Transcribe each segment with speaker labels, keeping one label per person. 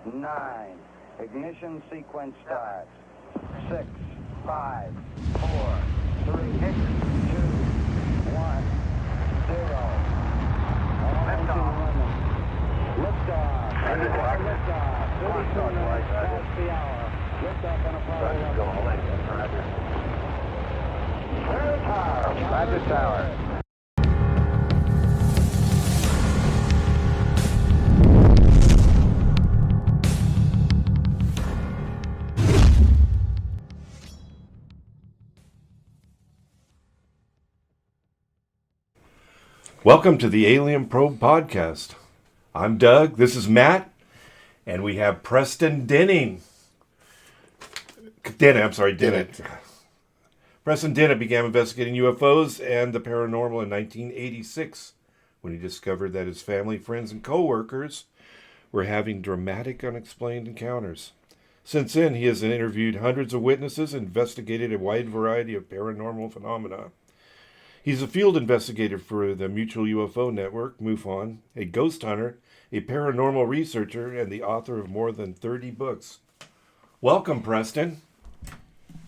Speaker 1: 9. Ignition sequence starts. 6, 5, 4, 3, 2, 1, 0. Liftoff. Liftoff. 32 minutes past the hour. Liftoff on Apollo 11. Roger, Tower.
Speaker 2: Welcome to the Alien Probe Podcast. I'm Doug, this is Matt, and we have Preston Dennett. Preston Dennett began investigating UFOs and the paranormal in 1986 when he discovered that his family, friends, and co-workers were having dramatic unexplained encounters. Since then, he has interviewed hundreds of witnesses and investigated a wide variety of paranormal phenomena. He's a field investigator for the Mutual UFO Network, MUFON, a ghost hunter, a paranormal researcher, and the author of more than 30 books. Welcome, Preston.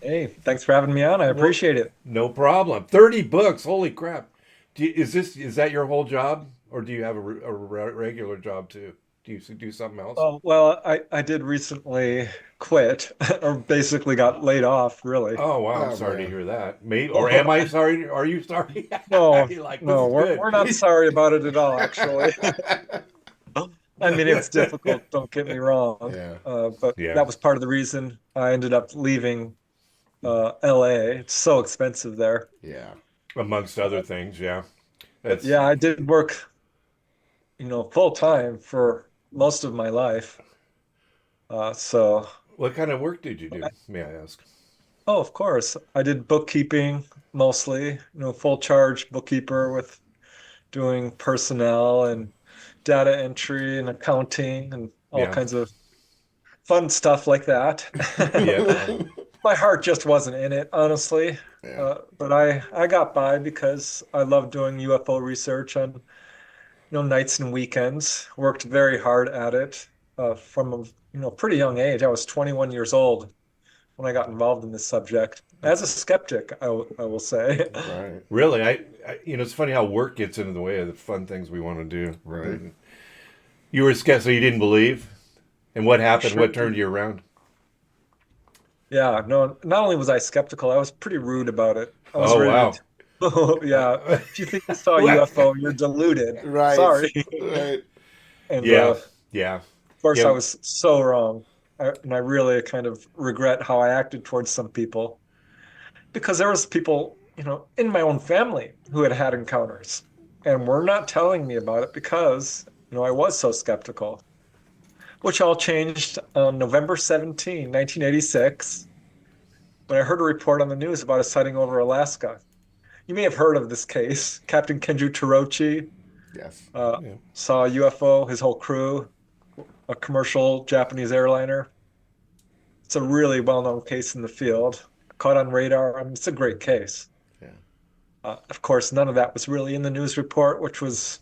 Speaker 3: Hey, thanks for having me on. I appreciate it.
Speaker 2: No problem. 30 books. Holy crap. Is that your whole job, or do you have a regular job too? Do you do something else?
Speaker 3: Oh, well, I did recently quit, or basically got laid off, really.
Speaker 2: Oh, wow. I'm sorry to hear that. Or am I sorry? Are you sorry?
Speaker 3: No,
Speaker 2: Like,
Speaker 3: no, we're not sorry about it at all, actually. I mean, it's difficult, don't get me wrong.
Speaker 2: Yeah.
Speaker 3: But that was part of the reason I ended up leaving LA. It's so expensive there.
Speaker 2: Yeah. Amongst other things, yeah.
Speaker 3: Yeah, I did work, full time for most of my life. So.
Speaker 2: What kind of work did you do, may I ask?
Speaker 3: Oh, of course. I did bookkeeping mostly, full charge bookkeeper with doing personnel and data entry and accounting and all kinds of fun stuff like that.
Speaker 2: Yeah.
Speaker 3: My heart just wasn't in it, honestly.
Speaker 4: Yeah.
Speaker 3: But I got by because I love doing UFO research on, nights and weekends. Worked very hard at it from a pretty young age. I was 21 years old when I got involved in this subject. As a skeptic, I will say.
Speaker 4: Right.
Speaker 2: Really, I it's funny how work gets into the way of the fun things we want to do.
Speaker 4: Right.
Speaker 2: You were skeptical, so you didn't believe? And what happened?
Speaker 3: Sure
Speaker 2: What turned you around?
Speaker 3: Yeah, no, not only was I skeptical, I was pretty rude about it. I was
Speaker 2: Oh,
Speaker 3: ready
Speaker 2: wow.
Speaker 3: yeah. If you think you saw a UFO, you're deluded.
Speaker 4: Right.
Speaker 3: Sorry.
Speaker 4: Right.
Speaker 3: And
Speaker 2: Yeah.
Speaker 3: of course,
Speaker 2: Yeah.
Speaker 3: I was so wrong. And I really kind of regret how I acted towards some people. Because there was people, in my own family who had had encounters and were not telling me about it because, I was so skeptical. Which all changed on November 17, 1986, when I heard a report on the news about a sighting over Alaska. You may have heard of this case. Captain Kenju Torochi
Speaker 4: Yes.
Speaker 3: saw a UFO, his whole crew, a commercial Japanese airliner. It's a really well-known case in the field. Caught on radar. I mean, it's a great case.
Speaker 4: Yeah.
Speaker 3: Of course, none of that was really in the news report, which was,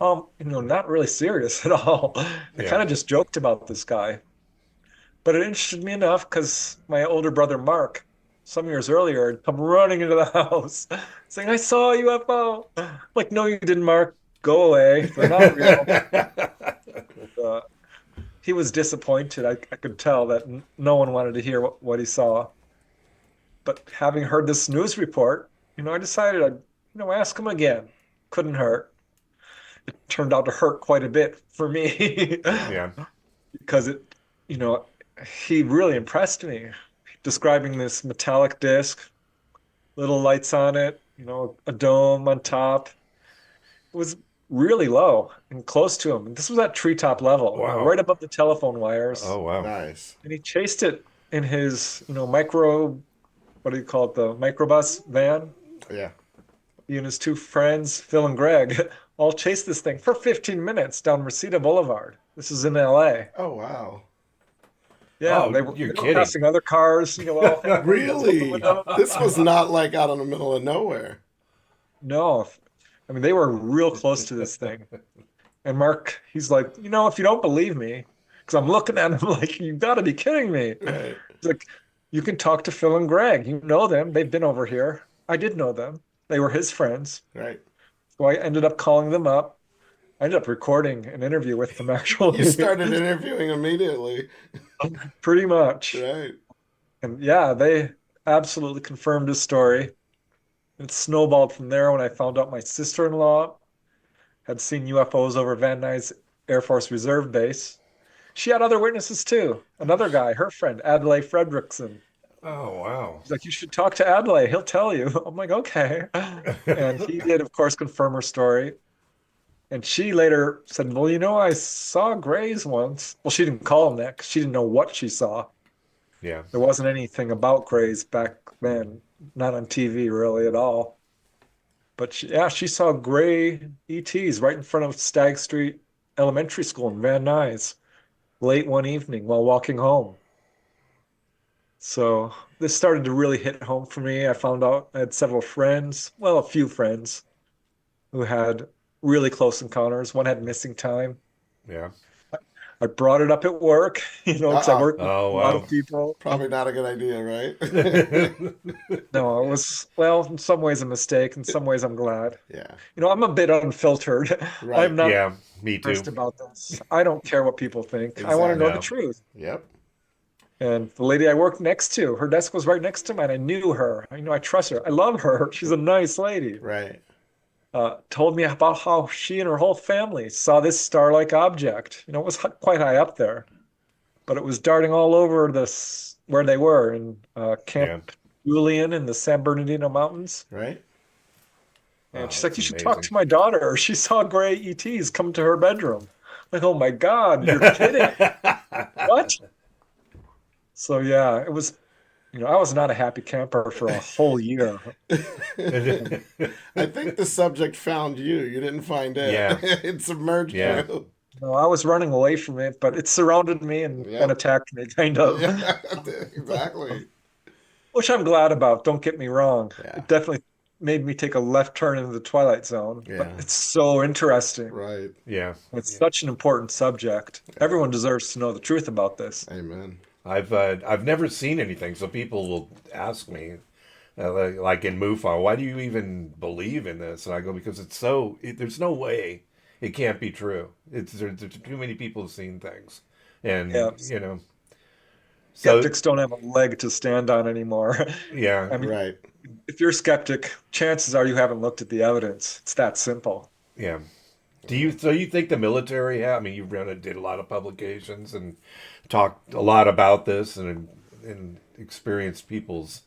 Speaker 3: not really serious at all. I kind of just joked about this guy. But it interested me enough because my older brother, Mark, some years earlier, had come running into the house saying, I saw a UFO. I'm like, no, you didn't, Mark. Go away. They're not real. He was disappointed. I could tell that no one wanted to hear what he saw. But having heard this news report, I decided I'd, ask him again. Couldn't hurt. It turned out to hurt quite a bit for me.
Speaker 2: Yeah.
Speaker 3: Because he really impressed me, describing this metallic disc, little lights on it, a dome on top. It was really low and close to him. This was at treetop level,
Speaker 2: Wow.
Speaker 3: right above the telephone wires.
Speaker 2: Oh, wow.
Speaker 4: Nice.
Speaker 3: And he chased it in his, what do you call it, the microbus van?
Speaker 4: Yeah.
Speaker 3: He and his two friends, Phil and Greg, all chased this thing for 15 minutes down Reseda Boulevard. This is in LA.
Speaker 4: Oh, wow.
Speaker 3: Yeah,
Speaker 2: Oh,
Speaker 3: they were
Speaker 2: you're kidding.
Speaker 3: passing other cars, all
Speaker 4: Really? This was not like out in the middle of nowhere.
Speaker 3: No, I mean, they were real close to this thing. And Mark, he's like, if you don't believe me, Because I'm looking at him like, you got to be kidding me.
Speaker 4: Right.
Speaker 3: He's like, you can talk to Phil and Greg. You know them. They've been over here. I did know them. They were his friends.
Speaker 4: Right.
Speaker 3: So I ended up calling them up. I ended up recording an interview with them
Speaker 4: You
Speaker 3: actually,
Speaker 4: started interviewing immediately.
Speaker 3: pretty much.
Speaker 4: Right.
Speaker 3: And yeah, they absolutely confirmed his story. It snowballed from there when I found out my sister-in-law had seen UFOs over Van Nuys Air Force Reserve Base. She had other witnesses too. Another guy, her friend, Adlai Fredrickson.
Speaker 2: Oh, wow.
Speaker 3: He's like, you should talk to Adlai. He'll tell you. I'm like, okay. And he did, of course, confirm her story. And she later said, well, I saw Grays once. Well, she didn't call him that because she didn't know what she saw.
Speaker 2: Yeah.
Speaker 3: There wasn't anything about Grays back then, not on TV really at all. But she saw gray ETs right in front of Stagg Street Elementary School in Van Nuys late one evening while walking home. So this started to really hit home for me. I found out I had several friends, well, a few friends who had really close encounters. One had missing time.
Speaker 2: Yeah.
Speaker 3: I brought it up at work, because I work with a
Speaker 2: Oh,
Speaker 3: lot
Speaker 2: wow.
Speaker 3: of people.
Speaker 4: Probably not a good idea, right?
Speaker 3: No, it was, well, in some ways a mistake. In some ways I'm glad.
Speaker 4: Yeah.
Speaker 3: I'm a bit unfiltered.
Speaker 4: Right.
Speaker 3: I'm not
Speaker 2: Yeah, me too.
Speaker 3: stressed about this. I don't care what people think. I want to know the
Speaker 2: Exactly.
Speaker 3: truth.
Speaker 4: Yep.
Speaker 3: And the lady I worked next to, her desk was right next to mine. I knew her. I trust her. I love her. She's a nice lady.
Speaker 4: Right.
Speaker 3: Told me about how she and her whole family saw this star-like object. It was quite high up there, but it was darting all over this where they were in
Speaker 2: Yeah.
Speaker 3: Camp Julian in the San Bernardino Mountains.
Speaker 4: Right.
Speaker 3: And
Speaker 2: Oh,
Speaker 3: she's like,
Speaker 2: that's
Speaker 3: you should talk
Speaker 2: amazing.
Speaker 3: to my daughter. She saw gray ETs come to her bedroom. Like, oh my God, you're kidding. What? So yeah, it was, I was not a happy camper for a whole year.
Speaker 4: I think the subject found you. You didn't find it.
Speaker 2: Yeah.
Speaker 4: It submerged
Speaker 2: Yeah.
Speaker 4: you.
Speaker 3: No, I was running away from it, but it surrounded me and
Speaker 4: Yep.
Speaker 3: attacked me, kind of.
Speaker 4: Yeah, exactly.
Speaker 3: Which I'm glad about, don't get me wrong.
Speaker 4: Yeah.
Speaker 3: It definitely made me take a left turn into the Twilight Zone. But
Speaker 4: Yeah.
Speaker 3: it's so interesting.
Speaker 4: Right.
Speaker 2: Yeah.
Speaker 3: It's such an important subject. Everyone deserves to know the truth about this.
Speaker 4: Amen.
Speaker 2: I've never seen anything, so people will ask me, like in MUFON, why do you even believe in this? And I go, because there's no way it can't be true. There's too many people have seen things, and
Speaker 3: Yeah.
Speaker 2: so
Speaker 3: Skeptics don't have a leg to stand on anymore.
Speaker 2: yeah,
Speaker 3: I mean,
Speaker 4: Right.
Speaker 3: if you're a skeptic, chances are you haven't looked at the evidence. It's that simple.
Speaker 2: yeah. So you think the military? I mean, did a lot of publications and talked a lot about this and experienced people's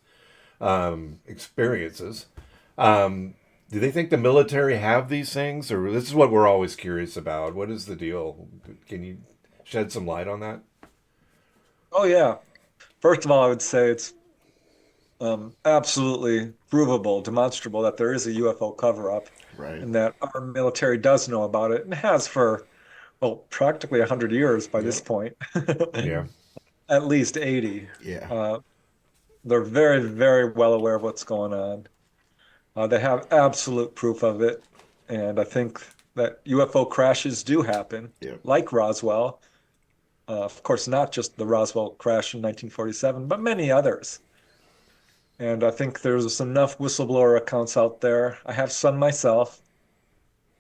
Speaker 2: experiences. Do they think the military have these things, or this is what we're always curious about? What is the deal? Can you shed some light on that?
Speaker 3: Oh, yeah. First of all, I would say it's absolutely provable, demonstrable that there is a UFO cover-up
Speaker 4: Right.
Speaker 3: and that our military does know about it and has for, well, practically 100 years by this point.
Speaker 2: Yeah,
Speaker 3: At least 80.
Speaker 4: Yeah.
Speaker 3: They're very, very well aware of what's going on. They have absolute proof of it. And I think that UFO crashes do happen,
Speaker 4: Yep.
Speaker 3: like Roswell. Of course, not just the Roswell crash in 1947, but many others. And I think there's enough whistleblower accounts out there. I have some myself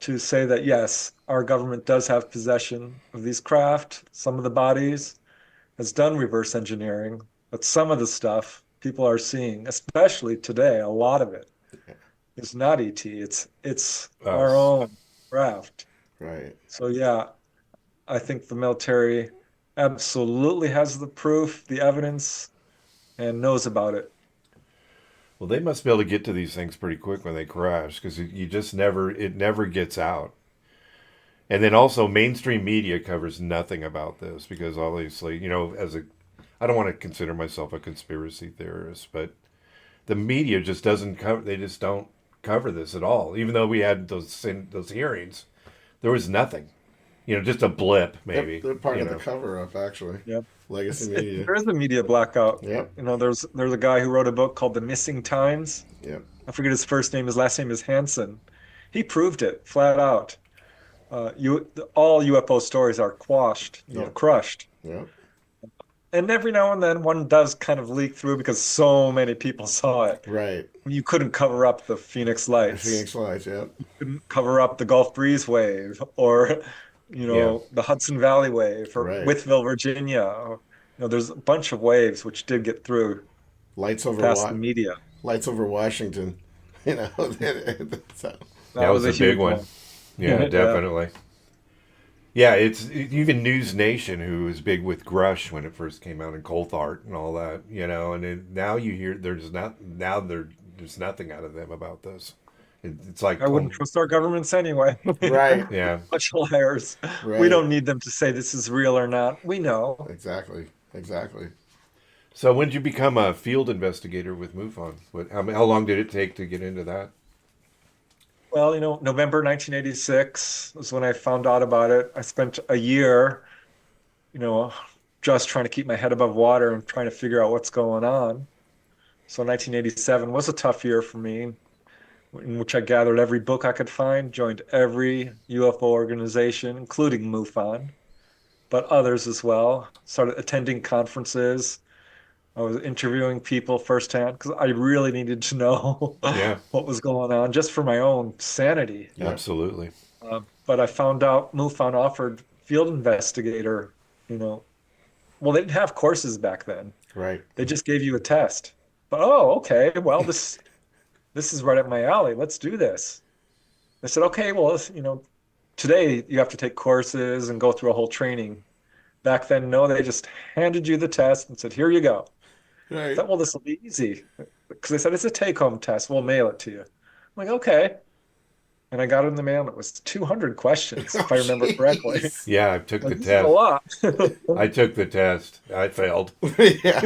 Speaker 3: to say that yes, our government does have possession of these craft, some of the bodies, has done reverse engineering, but some of the stuff people are seeing, especially today, a lot of it is not ET. It's our own craft.
Speaker 4: Right.
Speaker 3: So yeah, I think the military absolutely has the proof, the evidence, and knows about it.
Speaker 2: well, they must be able to get to these things pretty quick when they crash, because it never gets out. And then also mainstream media covers nothing about this because obviously, I don't want to consider myself a conspiracy theorist, but the media just doesn't cover. They just don't cover this at all. Even though we had those hearings, there was nothing. Just a blip, maybe.
Speaker 4: They're part of the cover-up, actually.
Speaker 3: Yep.
Speaker 4: Legacy media.
Speaker 3: There is a media blackout.
Speaker 4: Yep.
Speaker 3: There's a guy who wrote a book called The Missing Times.
Speaker 4: Yep.
Speaker 3: I forget his first name. His last name is Hansen. He proved it flat out. all UFO stories are quashed,
Speaker 4: Yeah.
Speaker 3: crushed.
Speaker 4: Yeah.
Speaker 3: And every now and then one does kind of leak through because so many people saw it.
Speaker 4: Right.
Speaker 3: You couldn't cover up the Phoenix
Speaker 4: The
Speaker 3: Lights,
Speaker 4: Phoenix Lights. Yeah.
Speaker 3: couldn't cover up the Gulf Breeze wave, or
Speaker 2: Yeah.
Speaker 3: the Hudson Valley wave, or
Speaker 4: Right.
Speaker 3: Withville, Virginia. Or, there's a bunch of waves which did get through
Speaker 4: Lights over
Speaker 3: past the media.
Speaker 4: Lights over Washington. You know. So,
Speaker 2: That
Speaker 3: That was
Speaker 2: was
Speaker 3: a
Speaker 2: a big
Speaker 3: huge
Speaker 2: one.
Speaker 3: one.
Speaker 2: Yeah,
Speaker 3: Yeah.
Speaker 2: definitely. Yeah, it's even News Nation, who was big with Grush when it first came out, and Coulthard and all that, and now you hear there's nothing out of them about this. It's like,
Speaker 3: I wouldn't trust our governments anyway.
Speaker 4: right.
Speaker 2: yeah,
Speaker 3: Bunch of liars. We
Speaker 4: Right.
Speaker 3: don't need them to say this is real or not. We know.
Speaker 4: Exactly. Exactly.
Speaker 2: So when did you become a field investigator with MUFON? How long did it take to get into that?
Speaker 3: Well, November 1986 was when I found out about it. I spent a year, you know, just trying to keep my head above water and trying to figure out what's going on. So 1987 was a tough year for me, in which I gathered every book I could find, joined every UFO organization, including MUFON, but others as well. Started attending conferences. I was interviewing people firsthand because I really needed to know
Speaker 2: Yeah,
Speaker 3: what was going on just for my own sanity.
Speaker 4: Yeah.
Speaker 2: absolutely.
Speaker 3: But I found out MUFON offered field investigator, you know, well, they didn't have courses back then.
Speaker 4: Right.
Speaker 3: They just gave you a test. But okay, well, this is right up my alley. Let's do this. I said, okay, well, today you have to take courses and go through a whole training. Back then, no, they just handed you the test and said, here you go. I
Speaker 4: Right.
Speaker 3: thought, well, this will be easy. Because they said it's a take-home test. We'll mail it to you. I'm like, okay. And I got it in the mail, and it was 200 questions, if I remember correctly.
Speaker 4: Jeez.
Speaker 2: Yeah, I took the
Speaker 3: Like, this is a
Speaker 2: test.
Speaker 3: lot.
Speaker 2: I took the test. I failed.
Speaker 4: Yeah.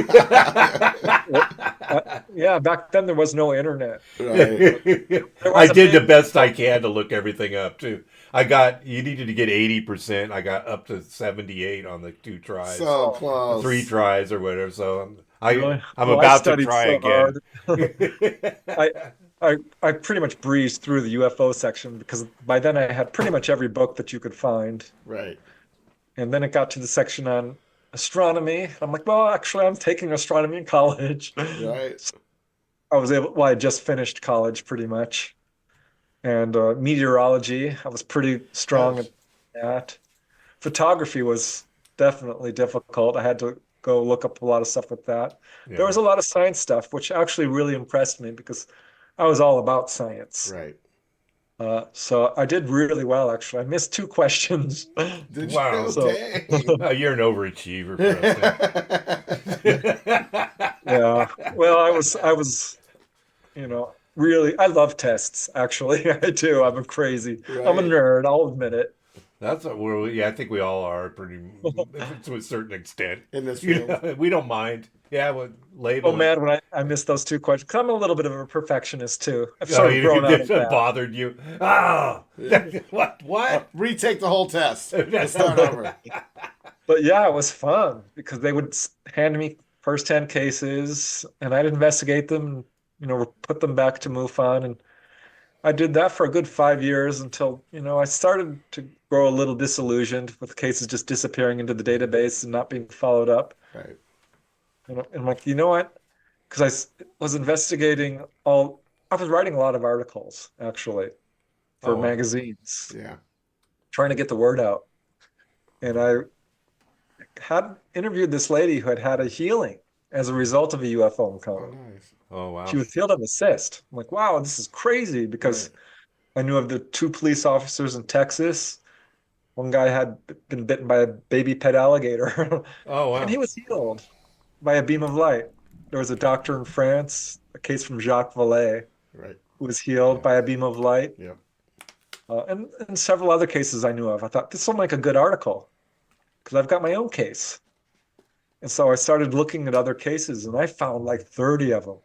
Speaker 3: Yeah, back then there was no internet.
Speaker 4: Right.
Speaker 3: There
Speaker 2: I
Speaker 3: was a
Speaker 2: did the
Speaker 3: big,
Speaker 2: best I can to look everything up too. You needed to get 80%. I got up to 78 on the 2 tries,
Speaker 4: So close.
Speaker 2: 3 tries or whatever. So
Speaker 3: really?
Speaker 2: I'm
Speaker 3: Well, I
Speaker 2: about to
Speaker 3: studied
Speaker 2: try
Speaker 3: so
Speaker 2: again.
Speaker 3: hard. I, I pretty much breezed through the UFO section because by then I had pretty much every book that you could find.
Speaker 4: Right.
Speaker 3: And then it got to the section on astronomy. I'm like, well, actually, I'm taking astronomy in college.
Speaker 4: Right.
Speaker 3: Well, I just finished college pretty much. And meteorology, I was pretty strong
Speaker 4: Oh,
Speaker 3: at that. Photography was definitely difficult. I had to go look up a lot of stuff with that. There
Speaker 2: Yeah.
Speaker 3: was a lot of science stuff, which actually really impressed me because I was all about science.
Speaker 4: right.
Speaker 3: So I did really well, actually. I missed 2 questions.
Speaker 4: Did
Speaker 2: Wow.
Speaker 4: you?
Speaker 3: So,
Speaker 4: Dang.
Speaker 2: Oh, you're an overachiever, Preston.
Speaker 3: yeah. Well, really, I love tests, actually. I do. I'm a crazy. I'm a
Speaker 4: Right.
Speaker 3: nerd, I'll admit it.
Speaker 2: Yeah, I think we all are pretty to a certain extent.
Speaker 4: In this field.
Speaker 2: We don't mind. Yeah, well,
Speaker 3: Oh
Speaker 2: label it.
Speaker 3: man, when I missed those 2 questions, 'cause I'm a little bit of a perfectionist too. I've
Speaker 2: Oh,
Speaker 3: sort of grown out of
Speaker 2: it
Speaker 3: that.
Speaker 2: bothered you. Ah, what?
Speaker 4: Retake the whole test. Let's start over.
Speaker 3: But yeah, it was fun because they would hand me first-hand cases and I'd investigate them, put them back to MUFON. And I did that for a good 5 years until, I started to grow a little disillusioned with cases just disappearing into the database and not being followed up.
Speaker 4: Right.
Speaker 3: And I'm like, you know what? Because was investigating I was writing a lot of articles actually for
Speaker 2: Oh,
Speaker 3: magazines,
Speaker 4: Yeah.
Speaker 3: trying to get the word out. And I had interviewed this lady who had had a healing as a result of a UFO
Speaker 4: Oh,
Speaker 3: encounter.
Speaker 4: nice.
Speaker 2: oh wow.
Speaker 3: She was healed of a cyst. I'm like, wow, this is crazy because I knew of the 2 police officers in Texas. One guy had been bitten by a baby pet alligator,
Speaker 2: Oh
Speaker 3: and
Speaker 2: wow.
Speaker 3: he was healed by a beam of light. There was a doctor in France, a case from Jacques Vallée,
Speaker 4: Right.
Speaker 3: who was healed by a beam of light,
Speaker 4: Yep.
Speaker 3: and several other cases I knew of. I thought this will make a good article because I've got my own case. And so I started looking at other cases, and I found like 30 of them.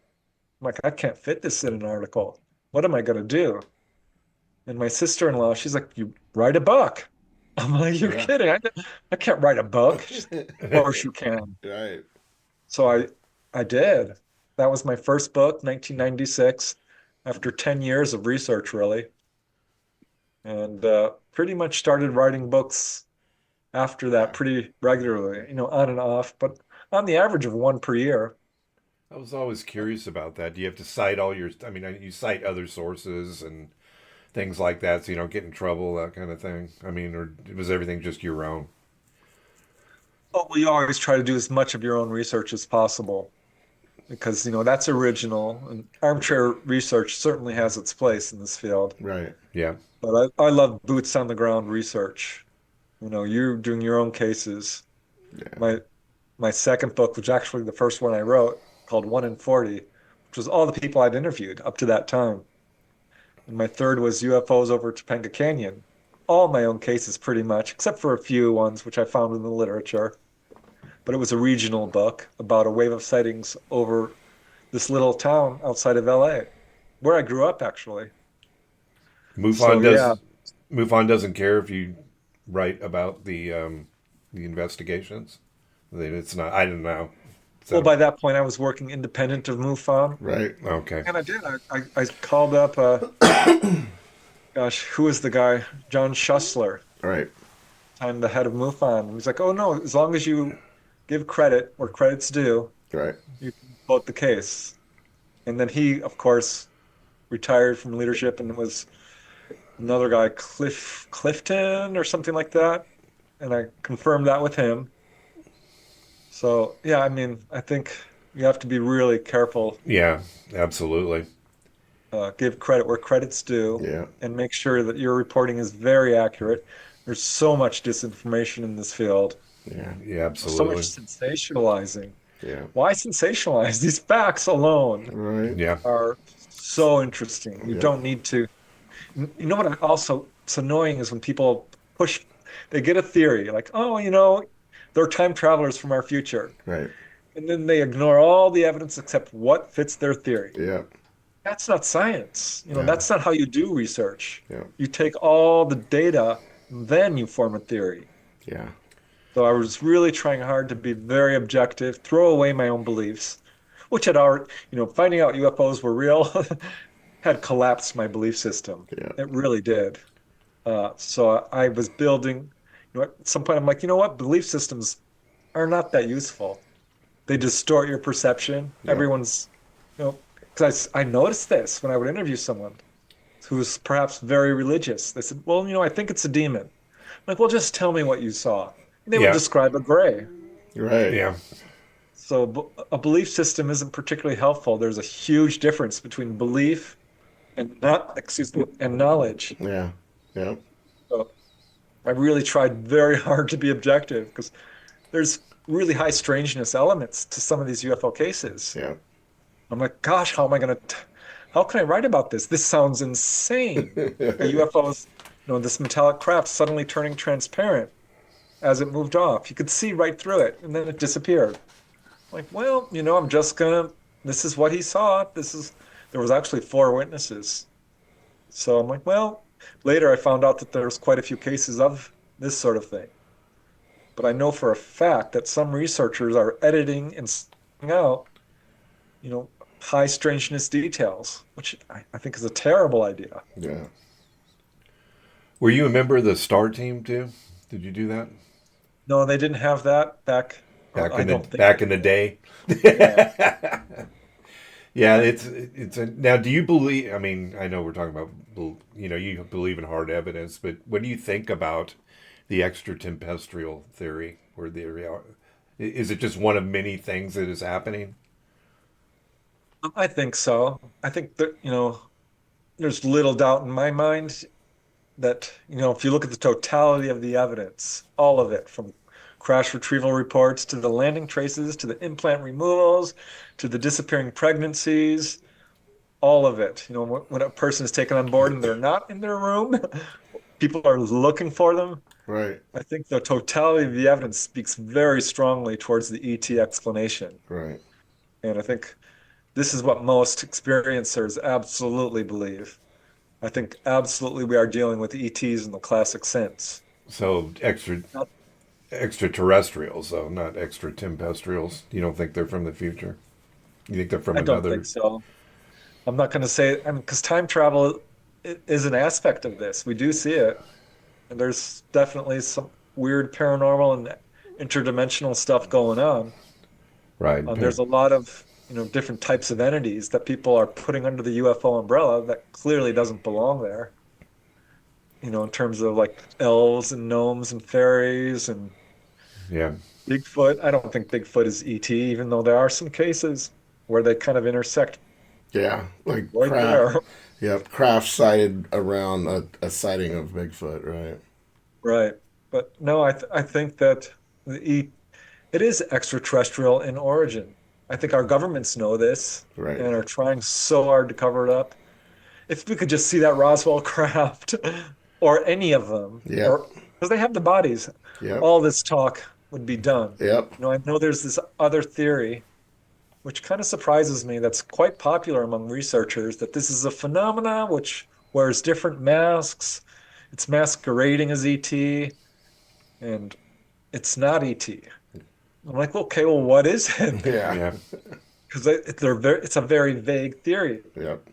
Speaker 3: I'm like, I can't fit this in an article. What am I going to do? And my sister-in-law, she's like, you write a book. I'm like, you're
Speaker 4: Yeah.
Speaker 3: kidding. I can't write a book. She's like, of course you can.
Speaker 4: Right.
Speaker 3: So I did. That was my first book, 1996, after 10 years of research, really. And pretty much started writing books after that pretty regularly, on and off, but on the average of one per year.
Speaker 2: I was always curious about that. Do you have to cite all your? I mean, you cite other sources and things like that, so you don't get in trouble, that kind of thing. I mean, or was everything just your own?
Speaker 3: Oh, well, you always try to do as much of your own research as possible because, that's original, and armchair research certainly has its place in this field.
Speaker 4: Right.
Speaker 2: Yeah.
Speaker 3: But I love boots on the ground research. You doing your own cases.
Speaker 4: Yeah.
Speaker 3: My second book, which actually the first one I wrote, called 1 in 40, which was all the people I'd interviewed up to that time. And my third was UFOs over Topanga Canyon. All my own cases, pretty much, except for a few ones which I found in the literature. But it was a regional book about a wave of sightings over this little town outside of LA, where I grew up, actually. So,
Speaker 2: MUFON
Speaker 3: yeah.
Speaker 2: does. MUFON doesn't care if you write about the investigations. It's not. I don't know.
Speaker 3: Well,
Speaker 2: So
Speaker 3: by that point, I was working independent of MUFON.
Speaker 4: Right.
Speaker 2: okay.
Speaker 3: And I did. I called up, gosh, who was the guy? John Schussler.
Speaker 4: Right.
Speaker 3: I'm the head of MUFON. He's like, oh no, as long as you give credit where credit's due,
Speaker 4: Right.
Speaker 3: you can vote the case. And then he, of course, retired from leadership, and it was another guy, Clifton or something like that. And I confirmed that with him. So yeah, I mean, I think you have to be really careful,
Speaker 2: Yeah. Absolutely.
Speaker 3: give credit where credit's due,
Speaker 4: Yeah.
Speaker 3: and make sure that your reporting is very accurate. There's so much disinformation in this field.
Speaker 4: Yeah.
Speaker 2: Yeah.
Speaker 3: So much
Speaker 2: Absolutely.
Speaker 3: sensationalizing.
Speaker 4: Yeah.
Speaker 3: Why sensationalize? These facts alone
Speaker 4: Right.
Speaker 2: Yeah.
Speaker 3: are so interesting. You
Speaker 4: Yeah.
Speaker 3: don't need to. You know what also it's annoying is when people push, they get a theory like, oh, they're time travelers from our future.
Speaker 4: Right.
Speaker 3: And then they ignore all the evidence except what fits their theory.
Speaker 4: Yeah.
Speaker 3: That's not science.
Speaker 4: Yeah.
Speaker 3: That's not how you do research.
Speaker 4: Yeah.
Speaker 3: You take all the data, then you form a theory.
Speaker 4: Yeah.
Speaker 3: So I was really trying hard to be very objective, throw away my own beliefs, which had already, finding out UFOs were real had collapsed my belief system.
Speaker 4: Yeah.
Speaker 3: It really did. So I was building, at some point I'm like, you know what? Belief systems are not that useful. They distort your perception.
Speaker 4: Yeah.
Speaker 3: Everyone's, because I noticed this when I would interview someone who's perhaps very religious. They said, well, I think it's a demon. I'm like, well, just tell me what you saw. And they would
Speaker 2: Yeah.
Speaker 3: describe a gray.
Speaker 4: Right.
Speaker 2: Yeah.
Speaker 3: So a belief system isn't particularly helpful. There's a huge difference between belief and and knowledge.
Speaker 4: Yeah. Yeah.
Speaker 3: So I really tried very hard to be objective because there's really high strangeness elements to some of these UFO cases.
Speaker 4: Yeah.
Speaker 3: I'm like, gosh, how can I write about this? This sounds insane. A UFO is, this metallic craft suddenly turning transparent as it moved off. You could see right through it, and then it disappeared. Like, well, this is what he saw. There was actually 4 witnesses. So I'm like, well, later I found out that there's quite a few cases of this sort of thing. But I know for a fact that some researchers are editing and sending out, high strangeness details, which I think is a terrible idea.
Speaker 4: Yeah.
Speaker 2: Were you a member of the STAR team too? Did you do that
Speaker 3: No, they didn't have that back.
Speaker 2: back in the day?
Speaker 3: Yeah.
Speaker 2: Yeah, it's now. Do you believe? I mean, I know we're talking about you believe in hard evidence, but what do you think about the extraterrestrial theory, or is it just one of many things that is happening?
Speaker 3: I think so. I think that, there's little doubt in my mind that, if you look at the totality of the evidence, all of it, from crash retrieval reports to the landing traces to the implant removals to the disappearing pregnancies, all of it. When a person is taken on board and they're not in their room, people are looking for them.
Speaker 4: Right.
Speaker 3: I think the totality of the evidence speaks very strongly towards the ET explanation.
Speaker 4: Right.
Speaker 3: And I think this is what most experiencers absolutely believe. I think absolutely we are dealing with ETs in the classic sense.
Speaker 2: So extraterrestrials, though, not extraterrestrials. You don't think they're from the future? You think they're from
Speaker 3: I don't
Speaker 2: another?
Speaker 3: think so. I'm not going to say, because time travel is an aspect of this. We do see it. And there's definitely some weird paranormal and interdimensional stuff going on.
Speaker 2: Right.
Speaker 3: There's a lot of, different types of entities that people are putting under the UFO umbrella that clearly doesn't belong there. In terms of like elves and gnomes and fairies and
Speaker 2: Yeah.
Speaker 3: Bigfoot. I don't think Bigfoot is ET, even though there are some cases where they kind of intersect
Speaker 4: Yeah, like
Speaker 3: right
Speaker 4: craft.
Speaker 3: there.
Speaker 4: Yep, craft cited around a sighting of Bigfoot, right?
Speaker 3: Right. But no, I think that it is extraterrestrial in origin. I think our governments know this
Speaker 4: Right.
Speaker 3: and are trying so hard to cover it up. If we could just see that Roswell craft or any of them,
Speaker 4: Yep.
Speaker 3: or because they have the bodies,
Speaker 4: Yep.
Speaker 3: all this talk would be done.
Speaker 4: Yep.
Speaker 3: I know there's this other theory, which kind of surprises me, that's quite popular among researchers, that this is a phenomena which wears different masks. It's masquerading as ET, and it's not ET. I'm like, okay, well, what is it?
Speaker 4: Yeah.
Speaker 2: Yeah.
Speaker 3: Because it's a very vague theory.
Speaker 4: Yep.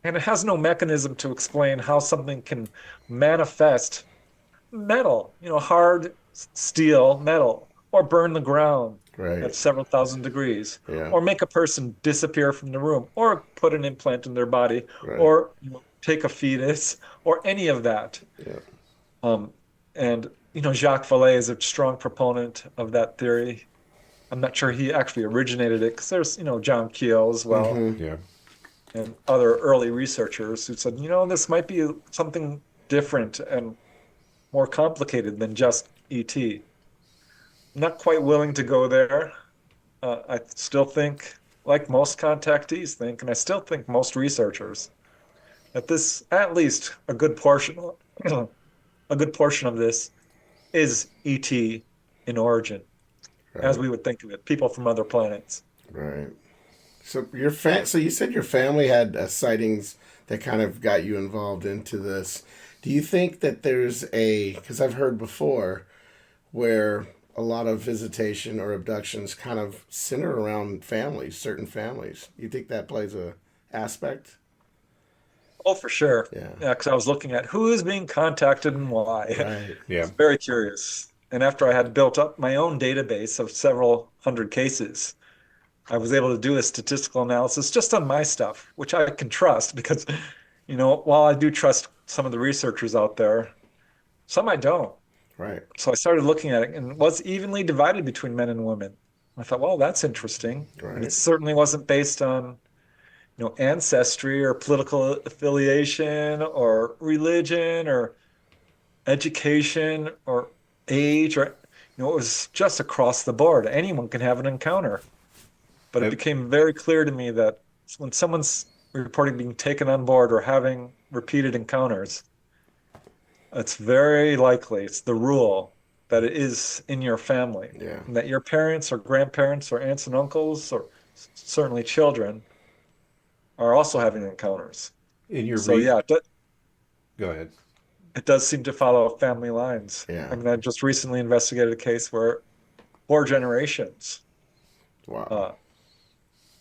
Speaker 3: And it has no mechanism to explain how something can manifest metal, hard steel metal, or burn the ground
Speaker 4: Right.
Speaker 3: at several thousand degrees,
Speaker 4: Yeah.
Speaker 3: or make a person disappear from the room, or put an implant in their body,
Speaker 4: Right.
Speaker 3: or take a fetus, or any of that.
Speaker 4: Yeah.
Speaker 3: Um, and Jacques Vallée is a strong proponent of that theory. I'm not sure he actually originated it because there's, John Keel as well
Speaker 4: Mm-hmm.
Speaker 2: Yeah.
Speaker 3: and other early researchers who said, this might be something different and more complicated than just ET. I'm not quite willing to go there. I still think, like most contactees think, and I still think most researchers, that this, at least a good portion of this is ET in origin, as
Speaker 4: Right.
Speaker 3: we would think of it, people from other planets.
Speaker 4: Right. So so you said your family had sightings that kind of got you involved into this. Do you think that there's because I've heard before where a lot of visitation or abductions kind of center around families, certain families. You think that plays a aspect?
Speaker 3: Oh, for sure.
Speaker 4: Yeah.
Speaker 3: Yeah, because I was looking at who is being contacted and why.
Speaker 4: Right.
Speaker 2: Yeah.
Speaker 3: It's very curious. And after I had built up my own database of several hundred cases, I was able to do a statistical analysis just on my stuff, which I can trust because, while I do trust some of the researchers out there, some I don't.
Speaker 4: Right.
Speaker 3: So I started looking at it and it was evenly divided between men and women. I thought, well, that's interesting. And it
Speaker 4: Right.
Speaker 3: certainly wasn't based on, ancestry or political affiliation or religion or education or age or, it was just across the board. Anyone can have an encounter. But it
Speaker 2: Have,
Speaker 3: became very clear to me that when someone's reporting being taken on board or having repeated encounters, it's very likely, it's the rule, that it is in your family,
Speaker 4: Yeah.
Speaker 3: and that your parents or grandparents or aunts and uncles or certainly children are also having encounters.
Speaker 2: in your
Speaker 3: So
Speaker 2: re
Speaker 3: yeah,
Speaker 2: Go ahead.
Speaker 3: it does seem to follow family lines.
Speaker 4: Yeah.
Speaker 3: I mean, I just recently investigated a case where 4 generations.
Speaker 4: Wow.
Speaker 3: Uh,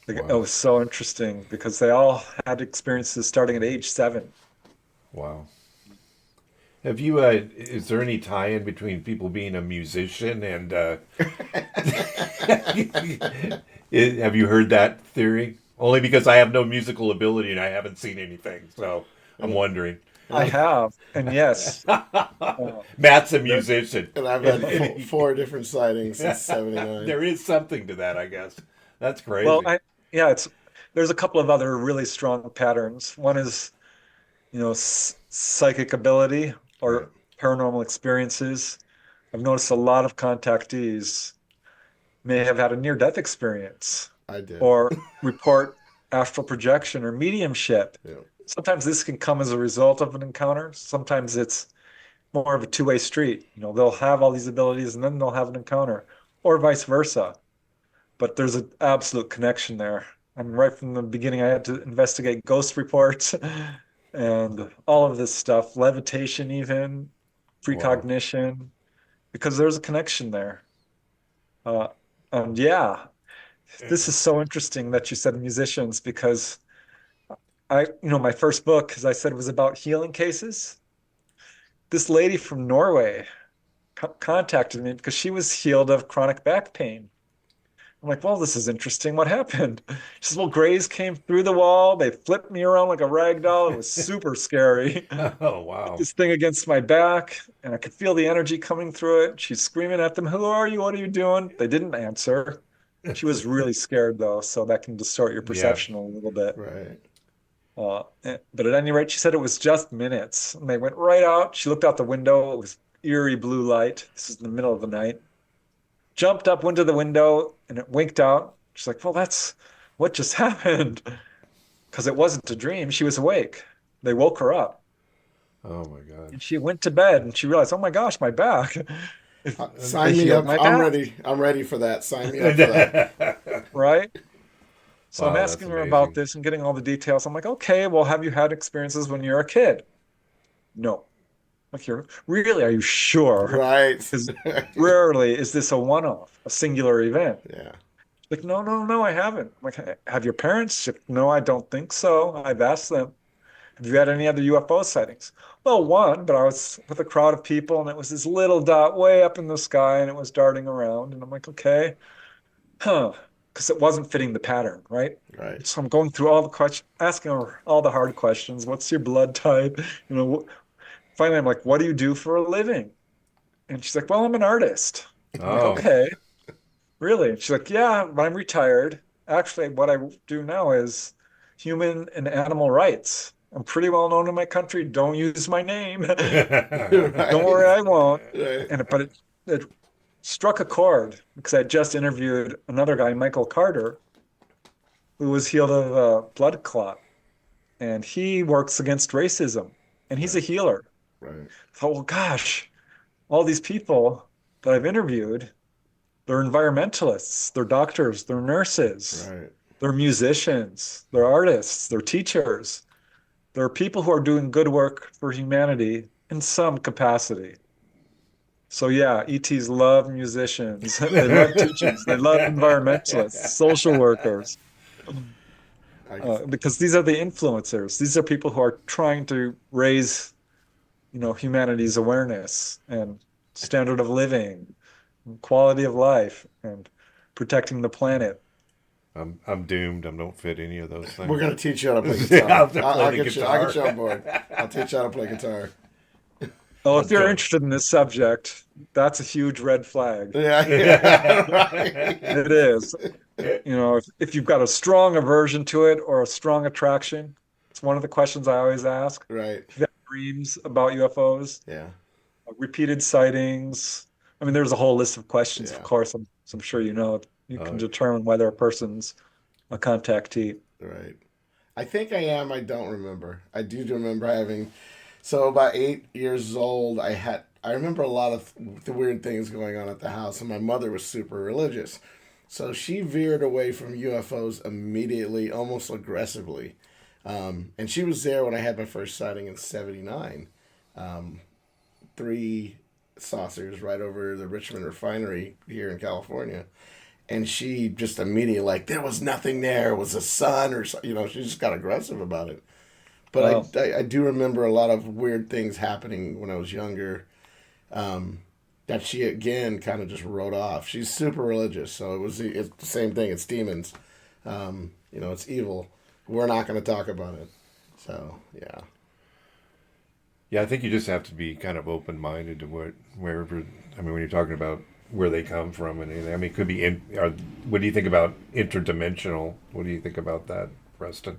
Speaker 3: it
Speaker 2: Wow.
Speaker 3: was so interesting because they all had experiences starting at age 7.
Speaker 2: Wow. Have you is there any tie-in between people being a musician and have you heard that theory? Only because I have no musical ability and I haven't seen anything, so I'm wondering.
Speaker 3: I have, and yes,
Speaker 2: Matt's a
Speaker 3: there,
Speaker 2: musician.
Speaker 4: And I've had four different sightings since '79.
Speaker 2: There is something to that, I guess. That's
Speaker 3: well,
Speaker 2: crazy.
Speaker 3: yeah, there's a couple of other really strong patterns. One is, psychic ability
Speaker 4: Right.
Speaker 3: or paranormal experiences. I've noticed a lot of contactees may have had a near-death experience
Speaker 4: I did.
Speaker 3: or report astral projection or mediumship.
Speaker 4: Yeah.
Speaker 3: Sometimes this can come as a result of an encounter. Sometimes it's more of a two-way street. They'll have all these abilities and then they'll have an encounter, or vice versa. But there's an absolute connection there. I mean, right from the beginning, I had to investigate ghost reports and all of this stuff, levitation, even
Speaker 2: Wow.
Speaker 3: precognition, because there's a connection there. Uh, and yeah, this is so interesting that you said musicians because my first book, as I said, was about healing cases. this lady from Norway contacted me because she was healed of chronic back pain. I'm like, well, this is interesting. What happened? She says, well, Grays came through the wall. They flipped me around like a rag doll. It was super scary.
Speaker 2: Oh,
Speaker 3: Put
Speaker 2: wow.
Speaker 3: this thing against my back, and I could feel the energy coming through it. She's screaming at them, who are you? What are you doing? They didn't answer. She was really scared, though, so that can distort your
Speaker 2: Yeah.
Speaker 3: perception a little bit.
Speaker 4: Right.
Speaker 3: But at any rate, she said it was just minutes. And they went right out. She looked out the window. It was eerie blue light. This is in the middle of the night. Jumped up, went to the window, and it winked out. She's like, well, that's what just happened. Because it wasn't a dream. She was awake. They woke her up.
Speaker 2: Oh, my God.
Speaker 3: And she went to bed and she realized, oh my gosh, my back. They
Speaker 4: Sign me
Speaker 3: healed
Speaker 4: up.
Speaker 3: my
Speaker 4: I'm
Speaker 3: back,
Speaker 4: ready. I'm ready for that. Sign me up for that.
Speaker 3: right? So I'm
Speaker 2: Wow, that's
Speaker 3: asking her about
Speaker 2: amazing.
Speaker 3: this and getting all the details. I'm like, okay, well, have you had experiences when you're a kid? No. Like, you're really, are you sure?
Speaker 4: Right.
Speaker 3: Because rarely is this a one-off, a singular event.
Speaker 4: Yeah.
Speaker 3: Like, no, no, no, I haven't. I'm like, have your parents? She's like, no, I don't think so. I've asked them. Have you had any other UFO sightings? Well, one, but I was with a crowd of people and it was this little dot way up in the sky and it was darting around. And I'm like, okay, huh, because it wasn't fitting the pattern, right?
Speaker 4: Right.
Speaker 3: So I'm going through all the questions, asking her all the hard questions. What's your blood type? You know, finally, I'm like, what do you do for a living? And she's like, well, I'm an artist. I'm like,
Speaker 2: Oh,
Speaker 3: okay, really? And she's like, yeah, but I'm retired. Actually, what I do now is human and animal rights. I'm pretty well known in my country. Don't use my name. Don't worry,
Speaker 4: Right.
Speaker 3: I won't.
Speaker 4: Right.
Speaker 3: But it struck a chord because I just interviewed another guy, Michael Carter, who was healed of a blood clot, and he works against racism, and he's a
Speaker 4: Right.
Speaker 3: healer.
Speaker 4: Right.
Speaker 3: I thought, well, gosh, all these people that I've interviewed, they're environmentalists, they're doctors, they're nurses,
Speaker 4: Right.
Speaker 3: they're musicians, they're artists, they're teachers. There are people who are doing good work for humanity in some capacity. So yeah, ETs love musicians. They love teachers. They love environmentalists, social workers,
Speaker 4: I,
Speaker 3: because these are the influencers. These are people who are trying to raise, humanity's awareness and standard of living, and quality of life, and protecting the planet.
Speaker 2: I'm doomed. I don't fit any of those
Speaker 4: we're
Speaker 2: things.
Speaker 4: gonna teach you how to play
Speaker 2: Yeah,
Speaker 4: guitar.
Speaker 2: I'll have to play
Speaker 4: I'll
Speaker 2: the
Speaker 4: get you. I'll get you
Speaker 2: guitar.
Speaker 4: on board. I'll teach you how to play guitar.
Speaker 3: Oh,
Speaker 2: I'll
Speaker 3: if you're
Speaker 2: join.
Speaker 3: interested in this subject, that's a huge red flag.
Speaker 4: Yeah. Yeah. Right.
Speaker 3: It is. If you've got a strong aversion to it or a strong attraction, it's one of the questions I always ask.
Speaker 4: Right.
Speaker 3: If you have dreams about UFOs,
Speaker 4: Yeah.
Speaker 3: repeated sightings. I mean, there's a whole list of questions, of
Speaker 4: Yeah.
Speaker 3: course. I'm sure you know. You can
Speaker 2: Oh,
Speaker 3: determine whether a person's a contactee.
Speaker 4: Right. I think I am. I don't remember. I do remember having. So about 8 years old, I remember a lot of the weird things going on at the house, and my mother was super religious, so she veered away from UFOs immediately, almost aggressively. And she was there when I had my first sighting in '79. Three saucers right over the Richmond refinery here in California. And she just immediately, like, there was nothing there. It was a sun or so, she just got aggressive about it.
Speaker 3: Wow.
Speaker 4: But I do remember a lot of weird things happening when I was younger, that she again kind of just wrote off. She's super religious, so it's the same thing. It's demons. It's evil. We're not going to talk about it. So yeah.
Speaker 2: yeah, I think you just have to be kind of open-minded to wherever. I mean, when you're talking about where they come from and anything. I mean, it could be what do you think about interdimensional? What do you think about that, Preston?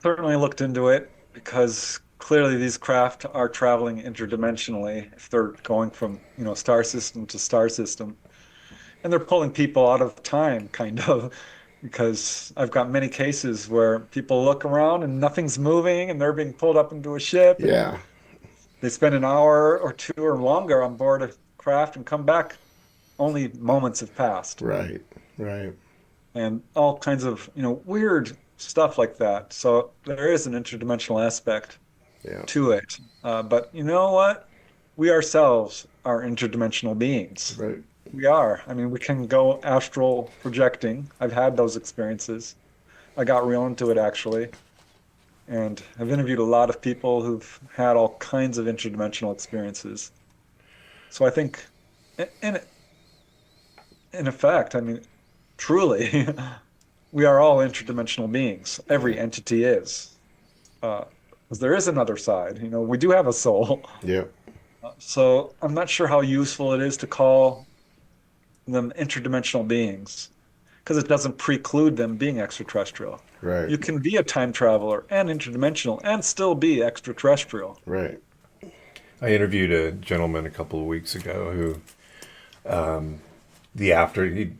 Speaker 3: Certainly looked into it because clearly these craft are traveling interdimensionally if they're going from, star system to star system. And they're pulling people out of time, kind of, because I've got many cases where people look around and nothing's moving and they're being pulled up into a ship and
Speaker 4: Yeah.
Speaker 3: they spend an hour or two or longer on board a craft and come back. Only moments have passed.
Speaker 4: Right. Right.
Speaker 3: And all kinds of, weird stuff like that. So there is an interdimensional aspect
Speaker 4: Yeah.
Speaker 3: to it. But you know what? We ourselves are interdimensional beings.
Speaker 4: Right.
Speaker 3: We are. I mean, we can go astral projecting. I've had those experiences. I got real into it actually. and I've interviewed a lot of people who've had all kinds of interdimensional experiences. So I think, in effect, I mean, truly, we are all interdimensional beings. Every entity is. Uh, because there is another side. We do have a soul.
Speaker 4: Yep.
Speaker 3: So I'm not sure how useful it is to call them interdimensional beings because it doesn't preclude them being extraterrestrial.
Speaker 4: Right.
Speaker 3: You can be a time traveler and interdimensional and still be extraterrestrial.
Speaker 4: Right.
Speaker 2: I interviewed a gentleman a couple of weeks ago who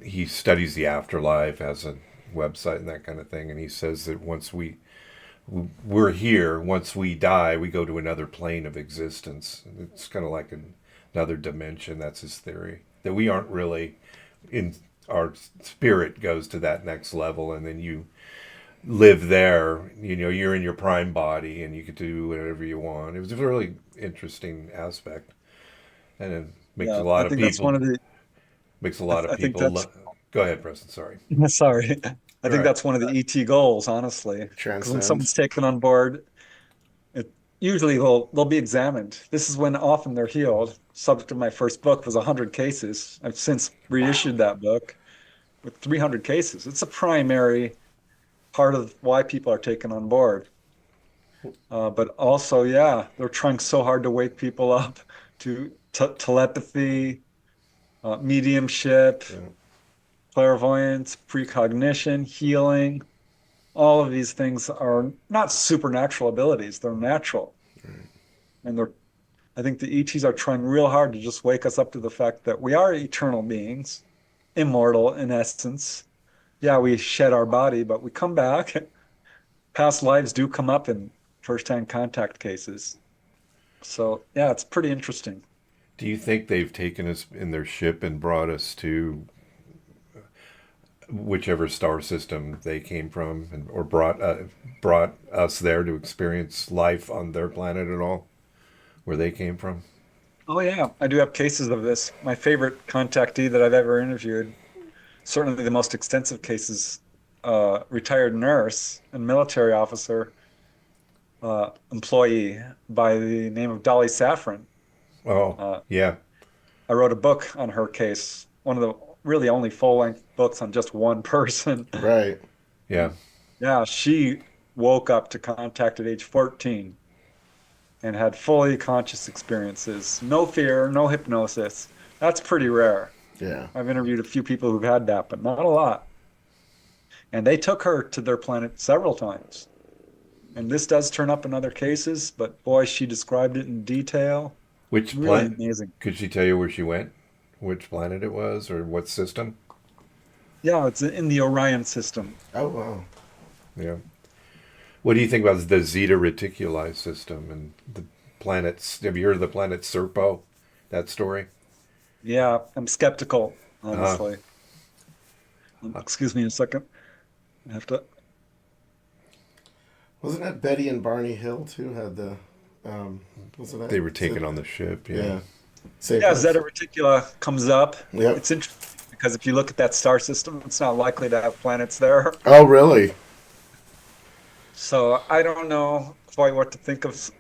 Speaker 2: he studies the afterlife, has a website and that kind of thing, and he says that we're here, once we die, we go to another plane of existence. It's kind of like another dimension. That's his theory, that we aren't really in, our spirit goes to that next level, and then you live there. You're in your prime body and you can do whatever you want. It was a really interesting aspect, and it makes
Speaker 3: Yeah,
Speaker 2: a lot
Speaker 3: I
Speaker 2: of
Speaker 3: think that's
Speaker 2: people
Speaker 3: one of the.
Speaker 2: makes a lot of
Speaker 3: I think
Speaker 2: people
Speaker 3: that's.
Speaker 2: go ahead, Preston. Sorry.
Speaker 3: Sorry. I think
Speaker 2: Right.
Speaker 3: that's one of the ET goals, honestly. Because when
Speaker 4: Transcend.
Speaker 3: someone's taken on board, it usually they'll be examined. This is when often they're healed. Subject of my first book was 100 cases. I've since reissued that book with 300 cases. It's a primary part of why people are taken on board. But also, yeah, they're trying so hard to wake people up to telepathy, mediumship,
Speaker 4: Yeah.
Speaker 3: clairvoyance, precognition, healing. All of these things are not supernatural abilities, they're natural. And I think the ETs are trying real hard to just wake us up to the fact that we are eternal beings, immortal in essence. Yeah, we shed our body, but we come back. Past lives do come up in first-hand contact cases. So, yeah, it's pretty interesting.
Speaker 2: Do you think they've taken us in their ship and brought us to whichever star system they came from, or brought us there to experience life on their planet at all, where they came from?
Speaker 3: Oh, yeah, I do have cases of this. My favorite contactee that I've ever interviewed, certainly the most extensive cases, retired nurse and military officer, employee by the name of Dolly Saffron.
Speaker 2: Oh,
Speaker 3: Uh,
Speaker 2: yeah,
Speaker 3: I wrote a book on her case, one of the really only full-length books on just one person.
Speaker 4: Right.
Speaker 2: yeah.
Speaker 3: Yeah, she woke up to contact at age 14 and had fully conscious experiences. No fear, no hypnosis. That's pretty rare.
Speaker 4: Yeah.
Speaker 3: I've interviewed a few people who've had that, but not a lot. And they took her to their planet several times. And this does turn up in other cases, but boy, she described it in detail.
Speaker 2: Which
Speaker 3: Really
Speaker 2: planet?
Speaker 3: amazing.
Speaker 2: Could she tell you where she went? Which planet it was, or what system?
Speaker 3: Yeah, it's in the Orion system.
Speaker 4: Oh wow.
Speaker 2: Yeah. What do you think about the Zeta Reticuli system and the planets? Have you heard of the planet Serpo? That story?
Speaker 3: Yeah, I'm skeptical,
Speaker 2: Uh,
Speaker 3: honestly. Excuse me a second. I have to.
Speaker 4: Wasn't that Betty and Barney Hill too? Had the wasn't that
Speaker 2: they were taken on the ship. Yeah.
Speaker 4: yeah. Same
Speaker 3: Yeah,
Speaker 4: place.
Speaker 3: Zeta Reticula comes up.
Speaker 4: Yep.
Speaker 3: It's interesting because if you look at that star system, it's not likely to have planets there.
Speaker 4: Oh really?
Speaker 3: So I don't know quite what to think of.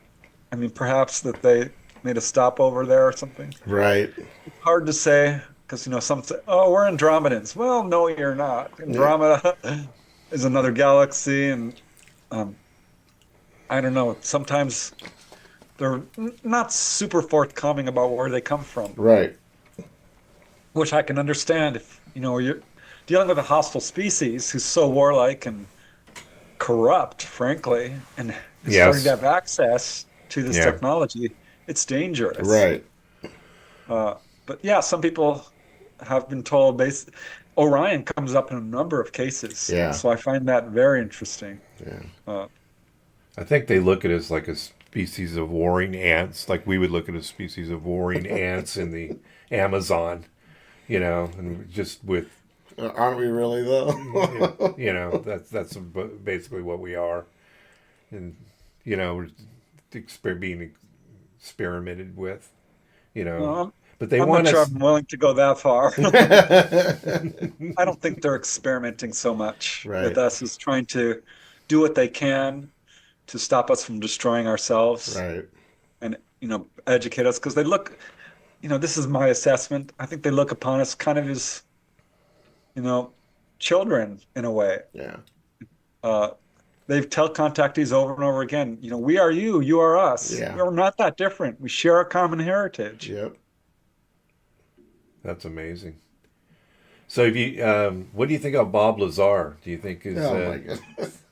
Speaker 3: I mean, perhaps that they made a stopover there or something.
Speaker 4: Right.
Speaker 3: It's hard to say because, some say, oh, we're Andromedans. Well, no, you're not. Andromeda is another galaxy. And um, I don't know. Sometimes they're not super forthcoming about where they come from,
Speaker 4: Right.
Speaker 3: which I can understand if, you're dealing with a hostile species who's so warlike and corrupt, frankly, and is starting to
Speaker 2: Yes.
Speaker 3: have access to this
Speaker 2: Yeah.
Speaker 3: technology. It's dangerous.
Speaker 4: Right.
Speaker 3: But yeah, some people have been told Orion comes up in a number of cases.
Speaker 4: Yeah.
Speaker 3: So I find that very interesting.
Speaker 4: Yeah.
Speaker 3: Uh,
Speaker 2: I think they look at it as like a species of warring ants, like we would look at a species of warring ants in the Amazon, and just with,
Speaker 4: Aren't we really though?
Speaker 2: that's basically what we are, and we're being experimented with,
Speaker 3: well,
Speaker 2: but they
Speaker 3: I'm
Speaker 2: want
Speaker 3: not sure
Speaker 2: us.
Speaker 3: I'm willing to go that far. I don't think they're experimenting so much
Speaker 4: Right.
Speaker 3: with us as trying to do what they can to stop us from destroying ourselves
Speaker 4: Right.
Speaker 3: and, educate us. Because they look, this is my assessment. I think they look upon us kind of as, you know, children in a way.
Speaker 4: Yeah.
Speaker 3: Uh, they've tell contactees over and over again, we are you, you are us.
Speaker 4: Yeah.
Speaker 3: We're not that different. We share a common heritage.
Speaker 4: Yep.
Speaker 2: That's amazing. So, if you, what do you think of Bob Lazar? Do you think is?
Speaker 4: Oh my goodness.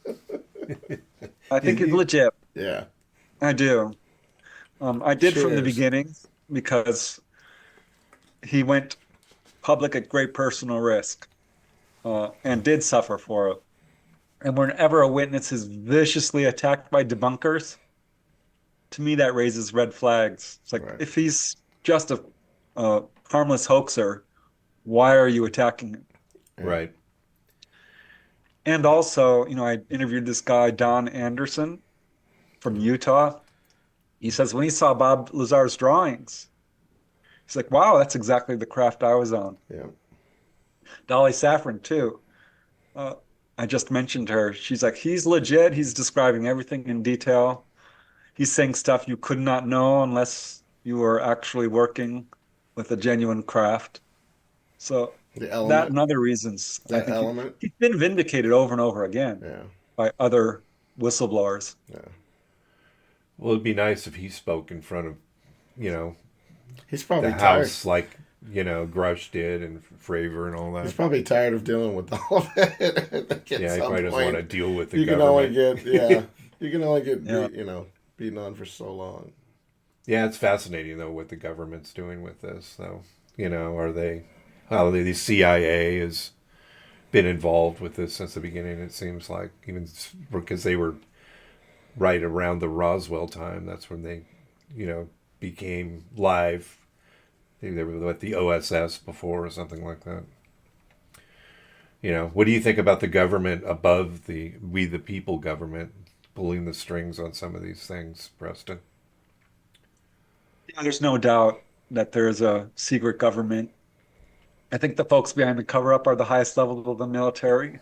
Speaker 3: I think he's legit.
Speaker 4: Yeah.
Speaker 3: I do. I did from the
Speaker 4: Cheers.
Speaker 3: beginning because he went public at great personal risk and did suffer for it. And whenever a witness is viciously attacked by debunkers, to me that raises red flags. It's like,
Speaker 4: Right.
Speaker 3: if he's just a harmless hoaxer, why are you attacking him?
Speaker 2: Right.
Speaker 3: And also, I interviewed this guy, Don Anderson from Utah. He says when he saw Bob Lazar's drawings, he's like, wow, that's exactly the craft I was on.
Speaker 4: Yeah.
Speaker 3: Dolly Saffron, too. I just mentioned her. She's like, he's legit. He's describing everything in detail. He's saying stuff you could not know unless you were actually working with a genuine craft. So
Speaker 4: The
Speaker 3: that
Speaker 4: element.
Speaker 3: and other reasons, I
Speaker 4: That
Speaker 3: think
Speaker 4: element.
Speaker 3: he's been vindicated over and over again
Speaker 4: Yeah.
Speaker 3: by other whistleblowers.
Speaker 4: Yeah.
Speaker 2: Well, it'd be nice if he spoke in front of,
Speaker 4: He's probably
Speaker 2: the
Speaker 4: tired.
Speaker 2: House, like Grush did and Fravor and all
Speaker 4: He's
Speaker 2: that.
Speaker 4: probably tired of dealing with all of it. At
Speaker 2: Yeah, he
Speaker 4: some
Speaker 2: probably doesn't
Speaker 4: point,
Speaker 2: want to deal with the
Speaker 4: you can only
Speaker 2: government.
Speaker 4: get you can only get
Speaker 3: Yeah.
Speaker 4: beaten on for so long.
Speaker 2: Yeah, it's fascinating though what the government's doing with this. Though, are they? How the CIA has been involved with this since the beginning. It seems like even because they were right around the Roswell time. That's when they, became live. They were with the OSS before or something like that. What do you think about the government above the we the people government pulling the strings on some of these things, Preston?
Speaker 3: Yeah, there's no doubt that there's a secret government. I think the folks behind the cover up are the highest level of the military.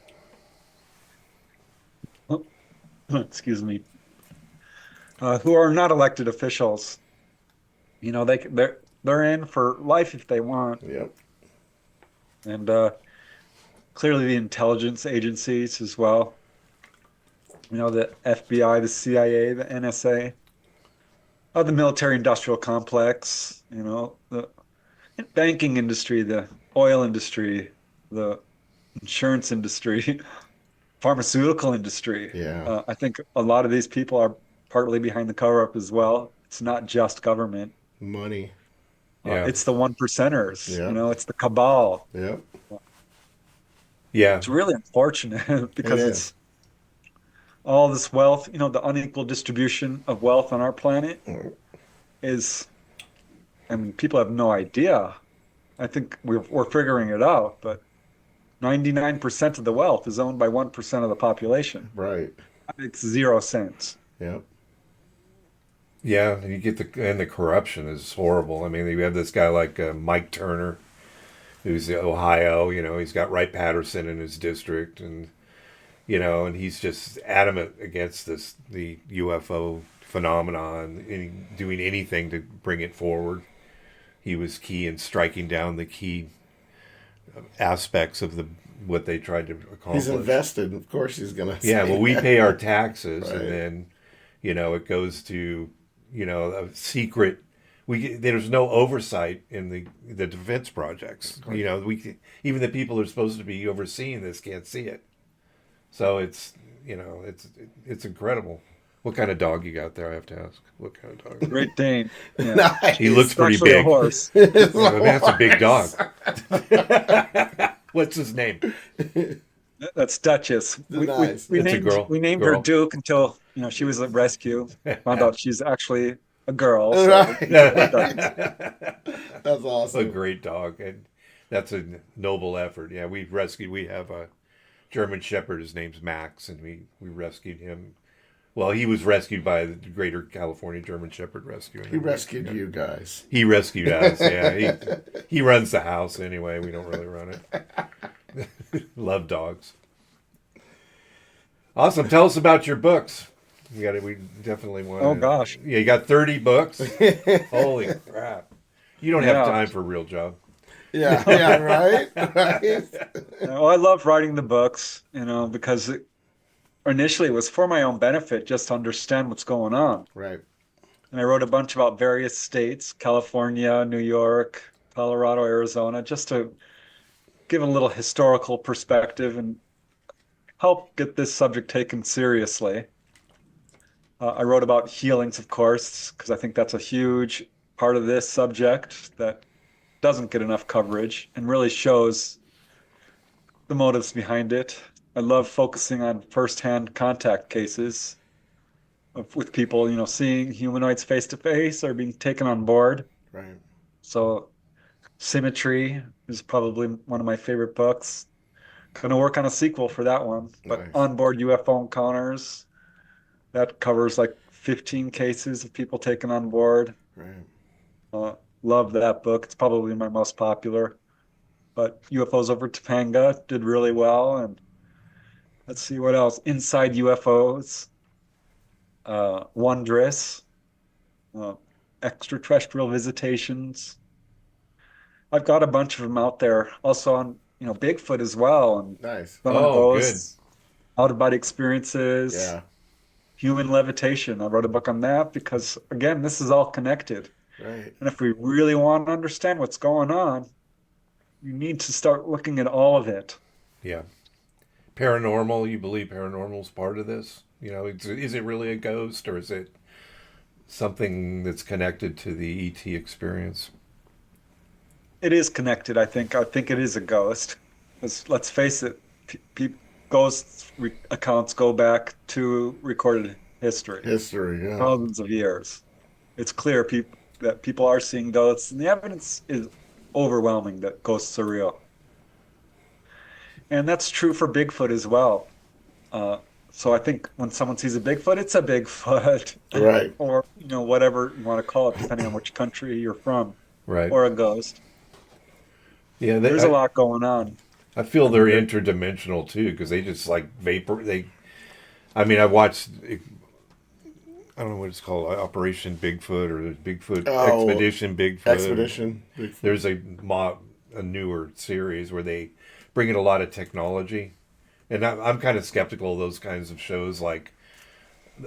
Speaker 3: Excuse me. Who are not elected officials. They're in for life if they want.
Speaker 4: Yep.
Speaker 3: And clearly the intelligence agencies as well. The FBI, the CIA, the NSA, the military industrial complex, the banking industry, the oil industry, the insurance industry, pharmaceutical industry.
Speaker 4: Yeah.
Speaker 3: I think a lot of these people are partly behind the cover up as well. It's not just government.
Speaker 4: Money.
Speaker 2: Yeah.
Speaker 3: It's the one percenters.
Speaker 4: Yeah.
Speaker 3: It's the cabal.
Speaker 4: Yep.
Speaker 2: Yeah.
Speaker 3: It's really unfortunate because
Speaker 4: It
Speaker 3: it's all this wealth, the unequal distribution of wealth on our planet is, people have no idea. I think we're figuring it out, but 99% of the wealth is owned by 1% of the population.
Speaker 4: Right.
Speaker 3: It's 0 cents.
Speaker 4: Yep.
Speaker 2: Yeah, and you get the corruption is horrible. I mean, you have this guy like Mike Turner, who's in Ohio. He's got Wright Patterson in his district, and and he's just adamant against the UFO phenomenon, and doing anything to bring it forward. He was key in striking down the key aspects of what they tried to accomplish.
Speaker 4: He's invested. Of course, he's gonna.
Speaker 2: Yeah,
Speaker 4: say
Speaker 2: well, we
Speaker 4: that.
Speaker 2: pay our taxes,
Speaker 4: Right.
Speaker 2: and then, it goes to, a secret. There's no oversight in the defense projects. Even the people who are supposed to be overseeing this can't see it. So it's incredible. What kind of dog you got there? I have to ask. What kind of dog?
Speaker 3: Great Dane. Yeah.
Speaker 4: Nice.
Speaker 2: He looks
Speaker 3: It's
Speaker 2: pretty
Speaker 3: actually a
Speaker 2: big.
Speaker 3: horse.
Speaker 4: It's
Speaker 2: Yeah, that's a big dog.
Speaker 4: horse.
Speaker 2: What's his name?
Speaker 3: That's Duchess.
Speaker 4: Nice.
Speaker 3: We
Speaker 2: It's a
Speaker 3: named
Speaker 2: girl.
Speaker 3: we named
Speaker 2: Girl.
Speaker 3: her Duke until she was at rescue. Found out she's actually a girl. So
Speaker 4: Right.
Speaker 3: Duchess.
Speaker 4: That's
Speaker 2: A
Speaker 4: awesome.
Speaker 2: great dog, and that's a noble effort. Yeah, we have a German Shepherd. His name's Max, and we rescued him. Well, he was rescued by the Greater California German Shepherd Rescue.
Speaker 4: He rescued you guys.
Speaker 2: He rescued us. Yeah, he runs the house anyway. We don't really run it. Love dogs. Awesome. Tell us about your books. We definitely want.
Speaker 3: Oh gosh.
Speaker 2: Yeah, you got 30 books. Holy crap! You don't have
Speaker 3: Yeah.
Speaker 2: time for a real job.
Speaker 4: Yeah, right? Right?
Speaker 3: Well, I love writing the books, because initially it was for my own benefit, just to understand what's going on.
Speaker 4: Right.
Speaker 3: And I wrote a bunch about various states, California, New York, Colorado, Arizona, just to give a little historical perspective and help get this subject taken seriously. I wrote about healings, of course, because I think that's a huge part of this subject that doesn't get enough coverage and really shows the motives behind it. I love focusing on firsthand contact cases with people, seeing humanoids face to face or being taken on board.
Speaker 4: Right.
Speaker 3: So, Symmetry is probably one of my favorite books. Going to work on a sequel for that one. But
Speaker 4: Nice.
Speaker 3: Onboard UFO Encounters, that covers like 15 cases of people taken on board.
Speaker 4: Right.
Speaker 3: Love that book. It's probably my most popular. But UFOs over Topanga did really well. And let's see what else. Inside UFOs, Wondrous, uh, Extraterrestrial Visitations. I've got a bunch of them out there. Also on, Bigfoot as well. And
Speaker 4: Nice.
Speaker 3: some of
Speaker 2: Oh,
Speaker 3: those out of body experiences,
Speaker 4: Yeah.
Speaker 3: human levitation. I wrote a book on that because, again, this is all connected.
Speaker 4: Right.
Speaker 3: And if we really want to understand what's going on, you need to start looking at all of it.
Speaker 2: Yeah. Paranormal. You believe paranormal's part of this? Is it really a ghost, or is it something that's connected to the ET experience?
Speaker 3: It is connected, I think. I think it is a ghost. Let's face it, ghost accounts go back to recorded history,
Speaker 4: History, yeah.
Speaker 3: thousands of years. It's clear that people are seeing ghosts, and the evidence is overwhelming that ghosts are real. And that's true for Bigfoot as well. So I think when someone sees a Bigfoot, it's a Bigfoot,
Speaker 4: Right.
Speaker 3: or whatever you want to call it, depending on which country you're from,
Speaker 2: Right.
Speaker 3: or a ghost.
Speaker 2: Yeah.
Speaker 3: There's a lot going on.
Speaker 2: I feel they're interdimensional too, because they just like vapor. I watched. I don't know what it's called, Operation Bigfoot or Bigfoot Expedition Bigfoot.
Speaker 4: Expedition Bigfoot.
Speaker 2: There's a newer series where they bring in a lot of technology, and I'm kind of skeptical of those kinds of shows like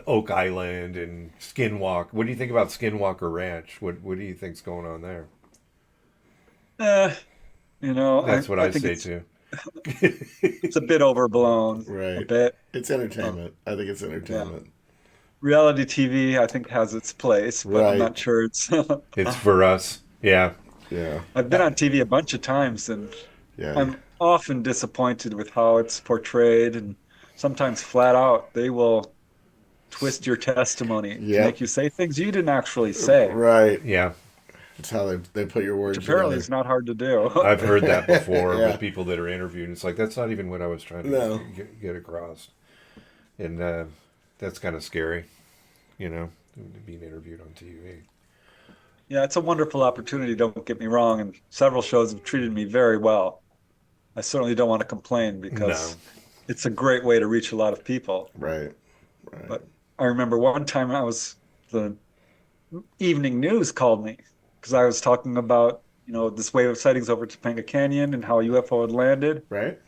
Speaker 2: Oak Island and Skinwalk. What do you think about Skinwalker Ranch? What do you think's going on there? That's what I
Speaker 3: think
Speaker 2: say
Speaker 3: it's,
Speaker 2: too.
Speaker 3: it's a bit overblown.
Speaker 4: Right.
Speaker 3: A bit.
Speaker 4: It's entertainment. I think it's entertainment.
Speaker 3: Reality TV, I think, has its place, but I'm
Speaker 4: Right.
Speaker 3: not sure it's.
Speaker 2: It's for us. Yeah.
Speaker 4: Yeah.
Speaker 3: I've been on TV a bunch of times, and
Speaker 4: Yeah.
Speaker 3: I'm often disappointed with how it's portrayed, and sometimes flat out they will twist your testimony to
Speaker 4: Yep.
Speaker 3: make you say things you didn't actually say,
Speaker 4: Right.
Speaker 2: Yeah.
Speaker 4: It's how they put your words
Speaker 3: which apparently
Speaker 4: together.
Speaker 3: is not hard to do.
Speaker 2: I've heard that before
Speaker 4: Yeah.
Speaker 2: with people that are interviewed. It's like, that's not even what I was trying to
Speaker 4: No.
Speaker 2: get across. And that's kind of scary, being interviewed on TV.
Speaker 3: Yeah, it's a wonderful opportunity, don't get me wrong, and several shows have treated me very well. I certainly don't want to complain because it's a great way to reach a lot of people.
Speaker 4: Right. Right.
Speaker 3: But I remember one time the evening news called me because I was talking about, this wave of sightings over Topanga Canyon and how a UFO had landed.
Speaker 4: Right.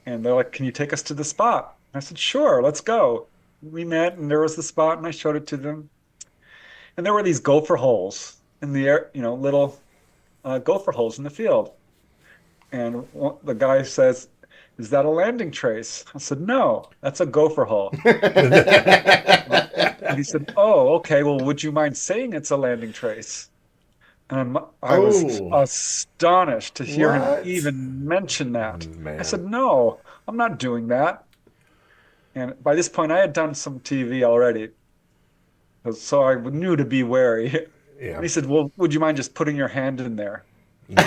Speaker 3: And they're like, "Can you take us to the spot?" I said, "Sure, let's go." We met and there was the spot and I showed it to them. And there were these gopher holes in the air, little gopher holes in the field. And the guy says, "Is that a landing trace?" I said, "No, that's a gopher hole." And he said, "Oh, okay. Well, would you mind saying it's a landing trace?" And I was
Speaker 4: Oh.
Speaker 3: astonished to hear him
Speaker 4: What?
Speaker 3: even mention that.
Speaker 2: Man.
Speaker 3: I said, "No, I'm not doing that." And by this point, I had done some TV already, so I knew to be wary.
Speaker 2: Yeah.
Speaker 3: And he said, "Well, would you mind just putting your hand in there?"
Speaker 4: No.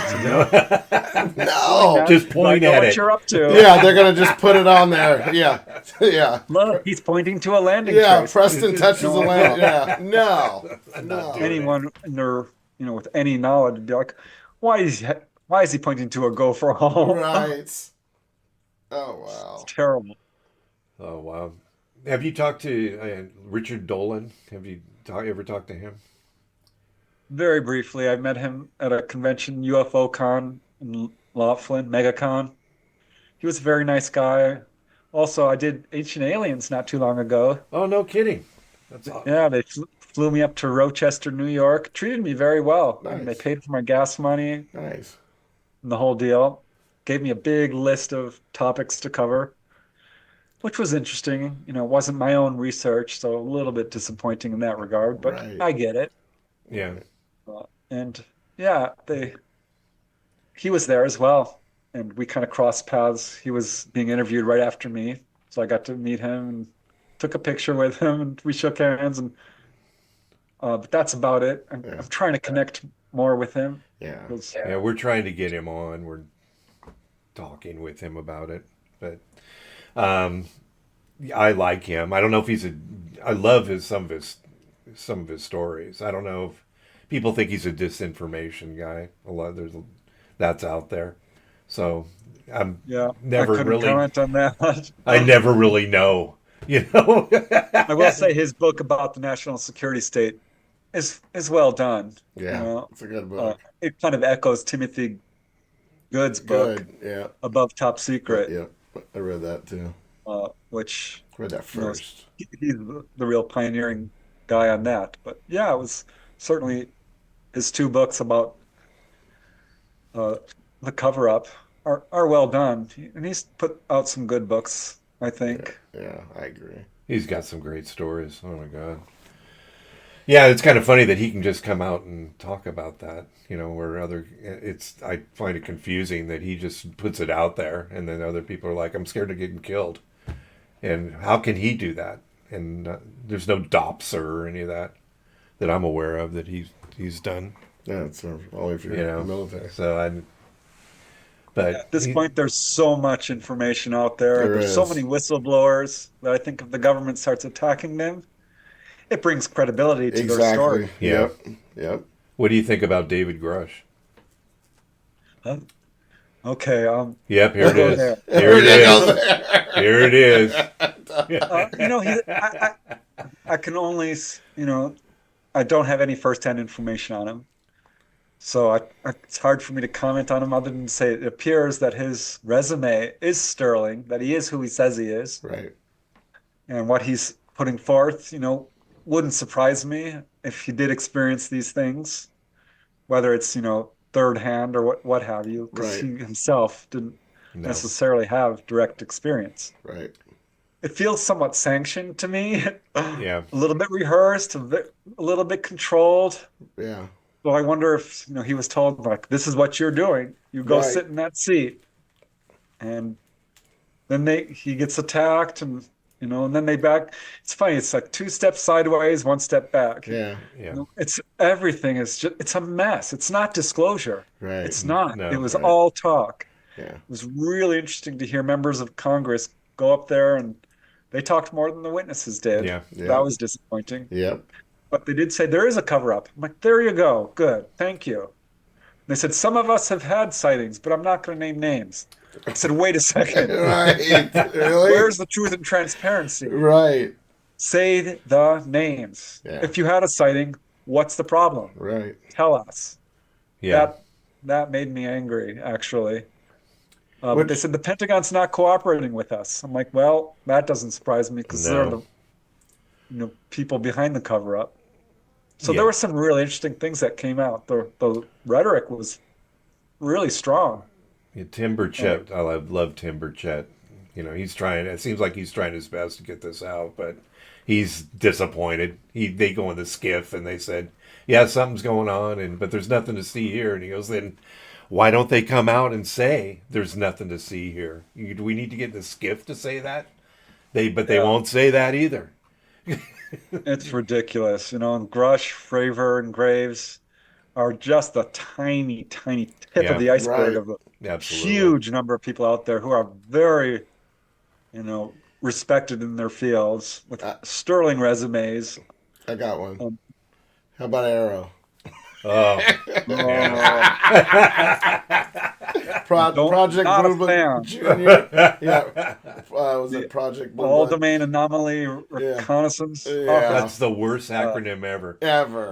Speaker 2: Just
Speaker 3: I
Speaker 2: point
Speaker 3: know
Speaker 2: at
Speaker 3: what
Speaker 2: it.
Speaker 3: you're up to.
Speaker 4: Yeah, they're gonna just put it on there. Yeah. Yeah.
Speaker 3: Look, he's pointing to a landing
Speaker 4: Yeah.
Speaker 3: trace.
Speaker 4: Preston touches the
Speaker 3: No.
Speaker 4: land. Yeah. No. No.
Speaker 2: doing it.
Speaker 3: Anyone in their, with any knowledge would be like, why is he pointing to a gopher hole?
Speaker 4: Right. Oh wow.
Speaker 3: It's terrible.
Speaker 2: Oh, wow. Have you talked to Richard Dolan? Have you ever talked to him?
Speaker 3: Very briefly, I met him at a convention, UFO Con in Laughlin, MegaCon. He was a very nice guy. Also, I did Ancient Aliens not too long ago.
Speaker 2: Oh, no kidding. That's
Speaker 3: Yeah, they flew me up to Rochester, New York, treated me very well. I mean, they
Speaker 4: Nice.
Speaker 3: paid for my gas money
Speaker 4: Nice.
Speaker 3: and the whole deal. Gave me a big list of topics to cover, which was interesting. You know, it wasn't my own research, so a little bit disappointing in that regard, but
Speaker 4: Right.
Speaker 3: I get it.
Speaker 2: yeah.
Speaker 3: And yeah, he was there as well, and we kind of crossed paths. He was being interviewed right after me, so I got to meet him and took a picture with him, and we shook hands. And but that's about it.
Speaker 4: Yeah.
Speaker 3: I'm trying to connect more with him.
Speaker 4: Yeah.
Speaker 3: 'Cause-
Speaker 2: Yeah, we're trying to get him on. We're talking with him about it, but um, I like him. I don't know if he's a. I love some of his stories. I don't know if people think he's a disinformation guy. A lot that's out there. So I'm
Speaker 3: yeah,
Speaker 2: never
Speaker 3: I couldn't
Speaker 2: really.
Speaker 3: comment on that.
Speaker 2: I never really know. You know.
Speaker 3: I will say his book about the national security state is well done.
Speaker 4: Yeah.
Speaker 3: You know,
Speaker 4: It's a good book.
Speaker 3: it kind of echoes Timothy Good's book
Speaker 4: Good. Yeah.
Speaker 3: Above Top Secret,
Speaker 4: Yeah. I read that too.
Speaker 3: which
Speaker 4: Read that
Speaker 3: you know,
Speaker 4: first.
Speaker 3: he's the real pioneering guy on that. But yeah, it was certainly his two books about uh, the cover up are well done, and he's put out some good books, I think.
Speaker 4: Yeah, I agree.
Speaker 2: He's got some great stories. Oh my god. Yeah, it's kind of funny that he can just come out and talk about that, you know, where I find it confusing that he just puts it out there and then other people are like, I'm scared of getting killed. And how can he do that? And there's no DOPS or any of that I'm aware of that he's done,
Speaker 4: Yeah, it's only if you're
Speaker 2: you
Speaker 4: in
Speaker 2: know.
Speaker 4: the military.
Speaker 2: But
Speaker 3: At this point, there's so much information out there.
Speaker 4: There
Speaker 3: There's so
Speaker 4: is.
Speaker 3: many whistleblowers that I think if the government starts attacking them, it brings credibility to their story.
Speaker 4: Exactly.
Speaker 2: Yeah.
Speaker 4: Yep. Yep.
Speaker 2: what do you think about David Grush?
Speaker 3: Huh? Okay,
Speaker 2: Yep, here
Speaker 3: we'll
Speaker 2: it
Speaker 3: go
Speaker 2: is.
Speaker 3: there.
Speaker 2: Here it is. Here it is.
Speaker 3: You know, I can only, you know, I don't have any firsthand information on him. So it's hard for me to comment on him other than to say it appears that his resume is sterling, that he is who he says he is,
Speaker 4: Right.
Speaker 3: and what he's putting forth, you know, wouldn't surprise me if he did experience these things, whether it's, you know, third hand or what have you, because
Speaker 4: Right.
Speaker 3: he himself didn't
Speaker 2: No.
Speaker 3: necessarily have direct experience.
Speaker 4: Right.
Speaker 3: It feels somewhat sanctioned to me,
Speaker 2: Yeah.
Speaker 3: a little bit rehearsed, a little bit controlled.
Speaker 4: Yeah.
Speaker 3: So I wonder if, you know, he was told, like, this is what you're doing. You go
Speaker 4: Right.
Speaker 3: sit in that seat. And then he gets attacked, and, you know, and then they back. It's funny. It's like two steps sideways, one step back.
Speaker 4: Yeah.
Speaker 2: Yeah.
Speaker 3: You know, everything is just, it's a mess. It's not disclosure.
Speaker 4: Right.
Speaker 3: It's not.
Speaker 2: No,
Speaker 3: It was
Speaker 4: right.
Speaker 3: all talk.
Speaker 4: Yeah.
Speaker 3: It was really interesting to hear members of Congress go up there, and they talked more than the witnesses did.
Speaker 2: Yeah.
Speaker 4: Yeah.
Speaker 3: That was disappointing.
Speaker 4: Yep.
Speaker 3: But they did say there is a cover up. I'm like, there you go. Good. Thank you. They said some of us have had sightings, but I'm not going to name names. I said, wait a second.
Speaker 4: Right. Really?
Speaker 3: Where's the truth and transparency?
Speaker 4: Right.
Speaker 3: Say the names.
Speaker 4: Yeah.
Speaker 3: If you had a sighting, what's the problem?
Speaker 4: Right.
Speaker 3: Tell us.
Speaker 2: Yeah.
Speaker 3: That made me angry, actually. But they
Speaker 4: Which-
Speaker 3: said the Pentagon's not cooperating with us. I'm like, well, that doesn't surprise me because they're
Speaker 2: No.
Speaker 3: the people behind the cover up. So
Speaker 2: Yeah.
Speaker 3: there were some really interesting things that came out. The rhetoric was really strong.
Speaker 2: Yeah, Tim Burchett, I love Tim Burchett. You know, it seems like he's trying his best to get this out, but he's disappointed. They go in the skiff and they said, yeah, something's going on, but there's nothing to see here. And he goes, then why don't they come out and say there's nothing to see here? Do we need to get in the skiff to say that? They
Speaker 3: Yeah.
Speaker 2: won't say that either.
Speaker 3: It's ridiculous. You know, and Grush, Fravor, and Graves are just the tiny, tiny tip
Speaker 2: Yeah.
Speaker 3: of the iceberg
Speaker 4: Right.
Speaker 3: of a
Speaker 2: Absolutely.
Speaker 3: huge number of people out there who are very, you know, respected in their fields with sterling resumes.
Speaker 4: I got one.
Speaker 3: Um,
Speaker 4: How about Arrow?
Speaker 2: Oh,
Speaker 3: Oh,
Speaker 4: Project
Speaker 3: Not a
Speaker 4: Blue Book
Speaker 3: fan.
Speaker 4: Junior. Yeah, was it Project Blue
Speaker 3: All
Speaker 4: Book?
Speaker 3: domain anomaly
Speaker 4: Yeah,
Speaker 3: reconnaissance.
Speaker 4: yeah,
Speaker 2: That's the worst
Speaker 3: Uh,
Speaker 2: acronym ever.
Speaker 4: ever.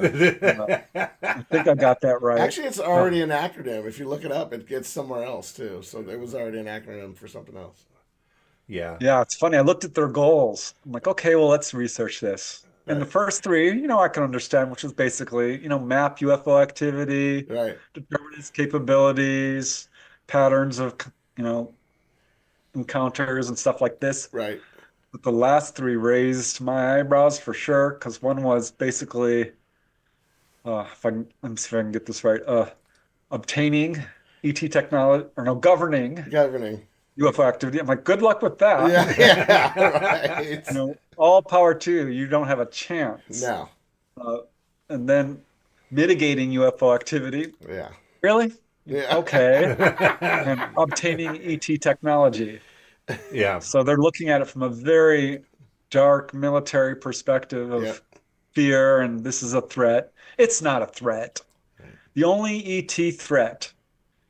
Speaker 3: uh, I think I got that right.
Speaker 4: Actually, it's already an acronym. If you look it up, it gets somewhere else too. So it was already an acronym for something else.
Speaker 2: Yeah.
Speaker 3: Yeah, it's funny. I looked at their goals. I'm like, okay, well, let's research this. And the
Speaker 4: Right,
Speaker 3: first three, I can understand, which is basically, map UFO activity,
Speaker 4: right,
Speaker 3: determine its capabilities, patterns of, you know, encounters and stuff like this.
Speaker 4: right.
Speaker 3: But the last three raised my eyebrows for sure, because one was basically, if I can, let me see if I can get this right, obtaining ET technology, or no, governing
Speaker 4: Governing.
Speaker 3: UFO activity. I'm like, good luck with that.
Speaker 4: Yeah, yeah, right.
Speaker 3: All power to you. You don't have a chance.
Speaker 4: No,
Speaker 3: Uh, and then mitigating UFO activity.
Speaker 4: yeah,
Speaker 3: Really?
Speaker 4: yeah.
Speaker 3: Okay. And obtaining ET technology.
Speaker 2: Yeah.
Speaker 3: So they're looking at it from a very dark military perspective
Speaker 4: Yep.
Speaker 3: of fear, and this is a threat. It's not a threat. The only ET threat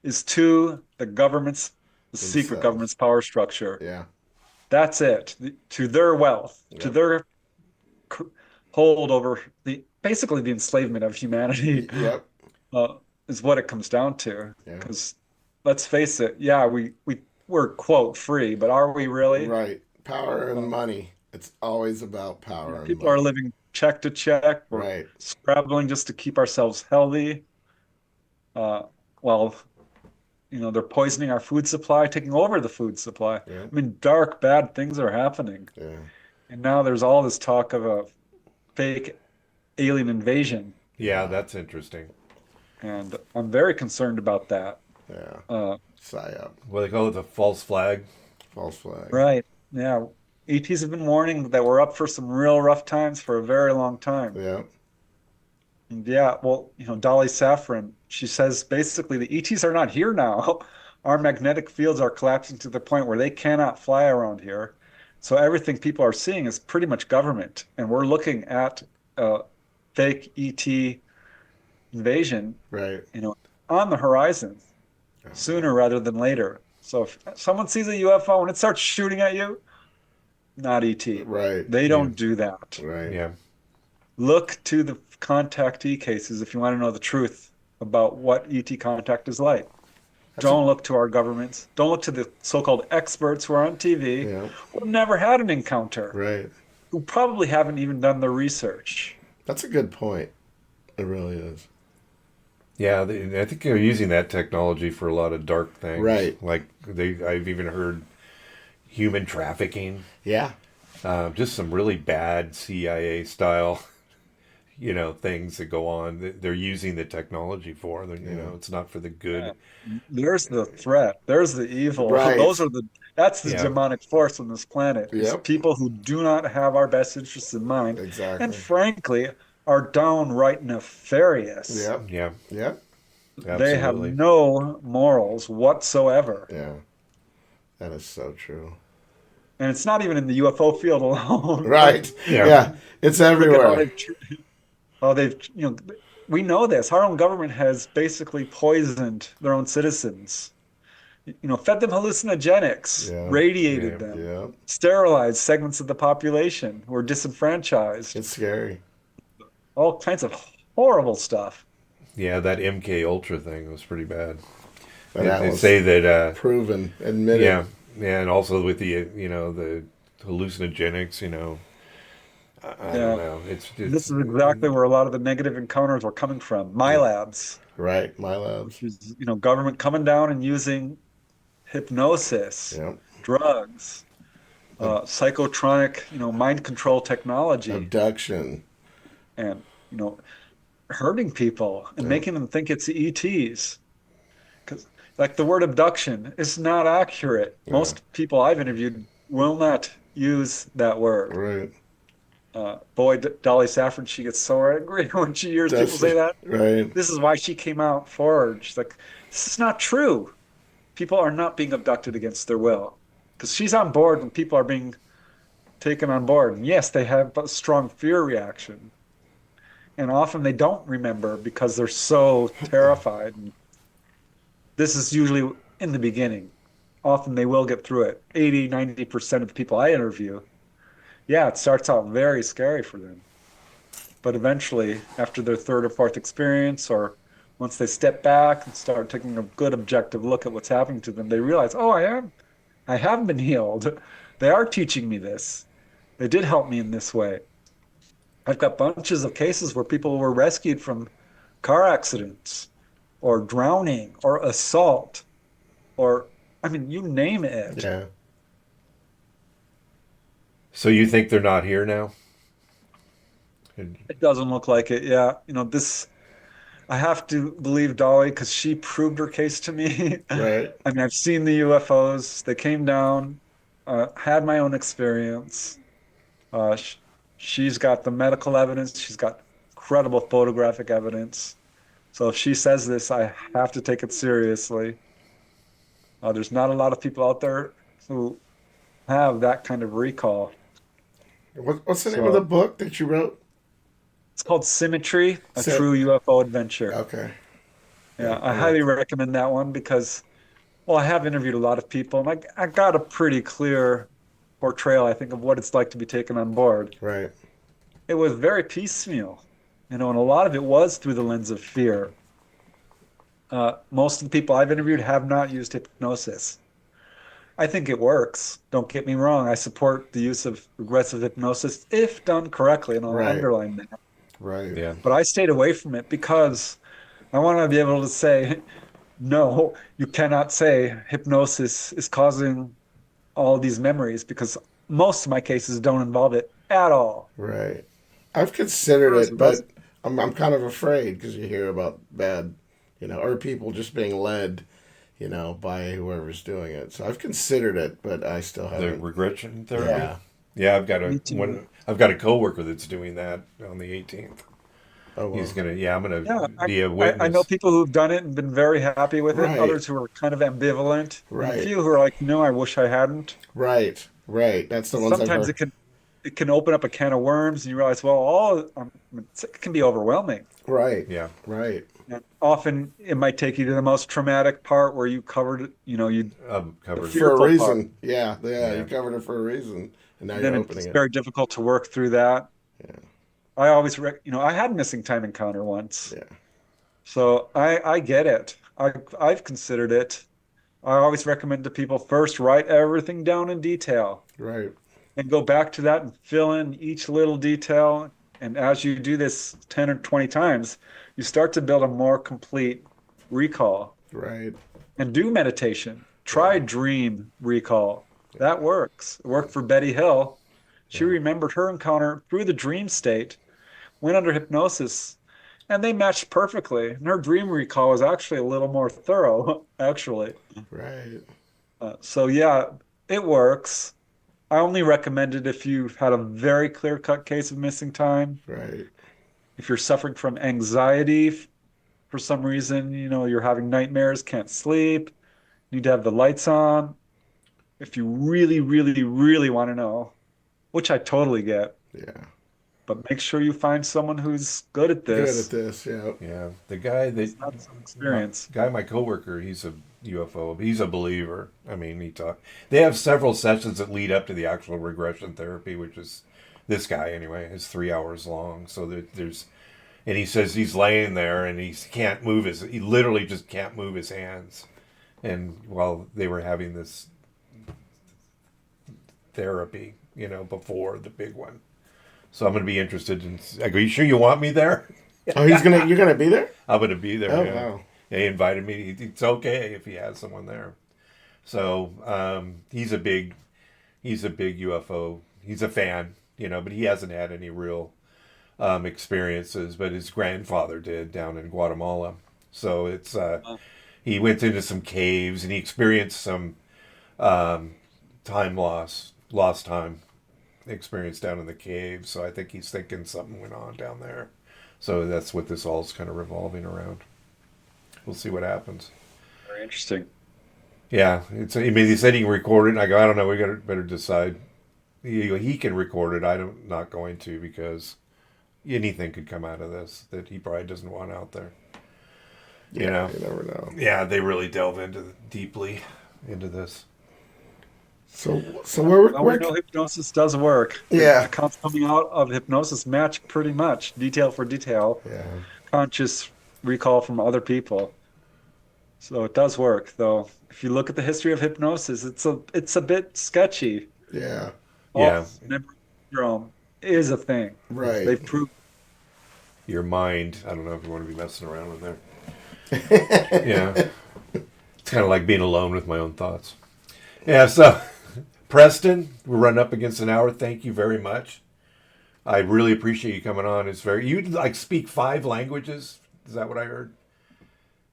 Speaker 3: is to the secret
Speaker 4: Themselves.
Speaker 3: government's power structure.
Speaker 4: Yeah,
Speaker 3: That's it. To their wealth, to
Speaker 4: yep,
Speaker 3: their hold over basically the enslavement of humanity,
Speaker 4: yep,
Speaker 3: uh, is what it comes down to.
Speaker 4: yeah.
Speaker 3: Because let's face it, yeah, we're quote free, but are we really?
Speaker 4: Right. Power and
Speaker 3: Uh,
Speaker 4: money. It's always about power and
Speaker 3: People are
Speaker 4: money.
Speaker 3: living check to check. We're
Speaker 4: Right.
Speaker 3: scrabbling just to keep ourselves healthy. Uh, while they're poisoning our food supply, taking over the food supply.
Speaker 4: Yeah.
Speaker 3: I mean, dark, bad things are happening.
Speaker 4: Yeah.
Speaker 3: And now there's all this talk of a fake alien invasion.
Speaker 2: Yeah, that's interesting.
Speaker 3: And I'm very concerned about that.
Speaker 4: Yeah.
Speaker 3: Uh,
Speaker 4: Psyop.
Speaker 2: What they call it, the false flag.
Speaker 4: False flag.
Speaker 3: right. Yeah. ETs have been warning that we're up for some real rough times for a very long time.
Speaker 4: Yeah.
Speaker 3: And yeah, well, Dolly Saffron, she says basically the ETs are not here now. Our magnetic fields are collapsing to the point where they cannot fly around here. So everything people are seeing is pretty much government. And we're looking at fake ET invasion,
Speaker 4: Right.
Speaker 3: on the horizon sooner rather than later. So if someone sees a UFO and it starts shooting at you, not ET.
Speaker 4: Right.
Speaker 3: They
Speaker 2: Yeah.
Speaker 3: don't do that.
Speaker 4: Right.
Speaker 2: Yeah.
Speaker 3: Look to the contactee cases if you want to know the truth about what ET contact is like. Don't look to our governments. Don't look to the so-called experts who are on TV
Speaker 4: Yeah.
Speaker 3: who've never had an encounter,
Speaker 4: Right.
Speaker 3: who probably haven't even done the research.
Speaker 4: That's a good point. It really is.
Speaker 2: Yeah, I think they're using that technology for a lot of dark things.
Speaker 4: Right.
Speaker 2: Like I've even heard human trafficking.
Speaker 4: Yeah.
Speaker 2: Just some really bad CIA style, things that go on. They're using the technology for. It's not for the good.
Speaker 3: There's the threat. There's the evil.
Speaker 4: Right.
Speaker 3: That's the
Speaker 2: Yeah.
Speaker 3: demonic force on this planet. Is
Speaker 4: Yep.
Speaker 3: people who do not have our best interests in mind,
Speaker 4: Exactly.
Speaker 3: and frankly, are downright nefarious.
Speaker 4: Yep.
Speaker 2: Yeah,
Speaker 4: Yep.
Speaker 3: They have
Speaker 2: absolutely.
Speaker 3: no morals whatsoever.
Speaker 4: Yeah. That is so true.
Speaker 3: And it's not even in the UFO field alone.
Speaker 4: Right.
Speaker 2: Yeah.
Speaker 4: Yeah. It's
Speaker 3: Look at
Speaker 4: everywhere.
Speaker 3: how they've, we know this. Our own government has basically poisoned their own citizens. Fed them hallucinogenics,
Speaker 4: Yeah.
Speaker 3: radiated
Speaker 2: Yeah.
Speaker 3: them,
Speaker 4: Yeah.
Speaker 3: sterilized segments of the population who are disenfranchised,
Speaker 4: It's scary.
Speaker 3: all kinds of horrible stuff.
Speaker 2: Yeah, that MK Ultra thing was pretty bad.
Speaker 4: But
Speaker 2: They,
Speaker 4: that
Speaker 2: they
Speaker 4: was
Speaker 2: say that.
Speaker 4: proven, admitted.
Speaker 2: Yeah, yeah, and also with the hallucinogenics. I don't know. It's
Speaker 3: This is exactly where a lot of the negative encounters were coming from. My labs,
Speaker 4: Right. My labs.
Speaker 3: which is, government coming down and using hypnosis,
Speaker 4: Yep.
Speaker 3: drugs, psychotronic, mind control technology,
Speaker 4: Abduction.
Speaker 3: and, hurting people and making them think it's ETs. Because, like, the word abduction is not accurate. Most people I've interviewed will not use that word.
Speaker 4: Right.
Speaker 3: Boy, Dolly Saffron, she gets so angry when she hears people say that.
Speaker 4: Right.
Speaker 3: This is why she came out forward. She's like, this is not true. People are not being abducted against their will. Because she's on board when people are being taken on board. And yes, they have a strong fear reaction. And often they don't remember because they're so terrified. And this is usually in the beginning. Often they will get through it. 80, 90% of the people I interview, yeah, it starts out very scary for them. But eventually, after their third or fourth experience, or once they step back and start taking a good objective look at what's happening to them, they realize, oh, I have been healed. They are teaching me this. They did help me in this way. I've got bunches of cases where people were rescued from car accidents or drowning or assault or, I mean, you name it.
Speaker 4: Yeah.
Speaker 2: So you think they're not here now?
Speaker 3: It doesn't look like it. Yeah. I have to believe Dolly because she proved her case to me.
Speaker 4: Right.
Speaker 3: I mean, I've seen the UFOs. They came down, had my own experience. Uh, sh she's got the medical evidence. She's got credible photographic evidence. So if she says this, I have to take it seriously. There's not a lot of people out there who have that kind of recall.
Speaker 4: What's the name of the
Speaker 3: So
Speaker 4: book that you wrote?
Speaker 3: it's called Symmetry, A
Speaker 4: So,
Speaker 3: True UFO Adventure.
Speaker 4: okay. Yeah.
Speaker 3: Yeah, I
Speaker 4: Yeah.
Speaker 3: highly recommend that one because, well, I have interviewed a lot of people and I got a pretty clear portrayal, I think, of what it's like to be taken on board.
Speaker 4: Right.
Speaker 3: It was very piecemeal, and a lot of it was through the lens of fear. Most of the people I've interviewed have not used hypnosis. I think it works. Don't get me wrong. I support the use of regressive hypnosis if done correctly, and I'll
Speaker 4: Right.
Speaker 3: underline that.
Speaker 4: Right.
Speaker 2: Yeah.
Speaker 3: But I stayed away from it because I want to be able to say, no, you cannot say hypnosis is causing all these memories because most of my cases don't involve it at all.
Speaker 4: Right. I've considered
Speaker 3: Yours
Speaker 4: it,
Speaker 3: does.
Speaker 4: but I'm kind of afraid because you hear about bad, or people just being led, by whoever's doing it. So I've considered it, but I still
Speaker 2: The
Speaker 4: haven't.
Speaker 2: regression therapy.
Speaker 4: Yeah.
Speaker 2: Yeah, I've got
Speaker 3: Me too.
Speaker 2: I've got a coworker that's doing that on the 18th.
Speaker 4: Oh
Speaker 2: He's
Speaker 4: well.
Speaker 2: gonna. Yeah, I'm gonna
Speaker 3: Yeah,
Speaker 2: be a
Speaker 3: I know
Speaker 2: witness.
Speaker 3: people who've done it and been very happy with it,
Speaker 4: Right.
Speaker 3: others who are kind of ambivalent, and a
Speaker 4: Right.
Speaker 3: few who are like, no, I wish I hadn't.
Speaker 4: Right. Right. That's the ones I've
Speaker 3: Sometimes
Speaker 4: heard.
Speaker 3: it can open up a can of worms and you realize, well, it can be overwhelming.
Speaker 4: Right.
Speaker 2: Yeah.
Speaker 4: Right.
Speaker 3: And often it might take you to the most traumatic part where you covered, the
Speaker 2: Covered.
Speaker 4: For a
Speaker 3: fearful part.
Speaker 4: reason. Yeah. Yeah. You
Speaker 2: Yeah.
Speaker 4: covered it for a reason, and now
Speaker 3: Then
Speaker 4: you're
Speaker 3: it's
Speaker 4: opening it.
Speaker 3: very difficult to work through that.
Speaker 4: Yeah.
Speaker 3: I always, I had a missing time encounter once.
Speaker 4: Yeah.
Speaker 3: So I get it. I've considered it. I always recommend to people first write everything down in detail
Speaker 4: Right.
Speaker 3: and go back to that and fill in each little detail. And as you do this 10 or 20 times, you start to build a more complete recall
Speaker 4: Right.
Speaker 3: and do meditation.
Speaker 4: Yeah.
Speaker 3: Try dream recall. That works. It worked for Betty Hill. She
Speaker 2: Yeah.
Speaker 3: remembered her encounter through the dream state, went under hypnosis, and they matched perfectly. And her dream recall was actually a little more thorough, actually.
Speaker 4: Right.
Speaker 3: So yeah, it works. I only recommend it if you've had a very clear-cut case of missing time.
Speaker 4: Right.
Speaker 3: If you're suffering from anxiety for some reason, you're having nightmares, can't sleep, need to have the lights on. If you really, really, really want to know, which I totally get,
Speaker 4: Yeah.
Speaker 3: but make sure you find someone who's good at
Speaker 4: Good at
Speaker 3: this,
Speaker 4: this. Yeah.
Speaker 2: Yeah. The guy that
Speaker 3: has had some experience.
Speaker 2: my coworker, he's a UFO. He's a believer. I mean, he talk. They have several sessions that lead up to the actual regression therapy, which is this guy anyway is 3 hours long. So there's, and he says he's laying there and he literally just can't move his hands. And while they were having this therapy, before the big one. So I'm going to be interested in. Are you sure you want me there?
Speaker 4: Oh, you're gonna be there?
Speaker 2: I'm going to be there.
Speaker 4: Oh
Speaker 2: Yeah.
Speaker 4: wow.
Speaker 2: Yeah, he invited me. It's okay if he has someone there. So he's a big UFO. He's a fan, but he hasn't had any real experiences. But his grandfather did down in Guatemala. So it's he went into some caves and he experienced some lost time experience down in the cave. So I think he's thinking something went on down there. So that's what this all is kind of revolving around. We'll see what happens.
Speaker 3: Very interesting.
Speaker 2: Yeah, I mean, he said he can record it, and I go, I don't know, we better decide. He can record it. I'm not going to because anything could come out of this that he probably doesn't want out there. You know,
Speaker 4: you never know.
Speaker 2: yeah, they really delve deeply into this.
Speaker 4: So where
Speaker 3: Well, we know hypnosis does work.
Speaker 4: Yeah.
Speaker 3: The accounts coming out of hypnosis match pretty much, detail for detail,
Speaker 4: Yeah.
Speaker 3: conscious recall from other people. So it does work, though. If you look at the history of hypnosis, it's a bit sketchy.
Speaker 4: Yeah.
Speaker 2: Yeah,
Speaker 3: False memory syndrome is a thing.
Speaker 4: Right.
Speaker 3: They've proved.
Speaker 2: your mind. I don't know if you want to be messing around in there. Yeah, it's kind of like being alone with my own thoughts. Yeah. So, Preston, we're running up against an hour. Thank you very much. I really appreciate you coming on. It's very you like speak 5 languages. Is that what I heard?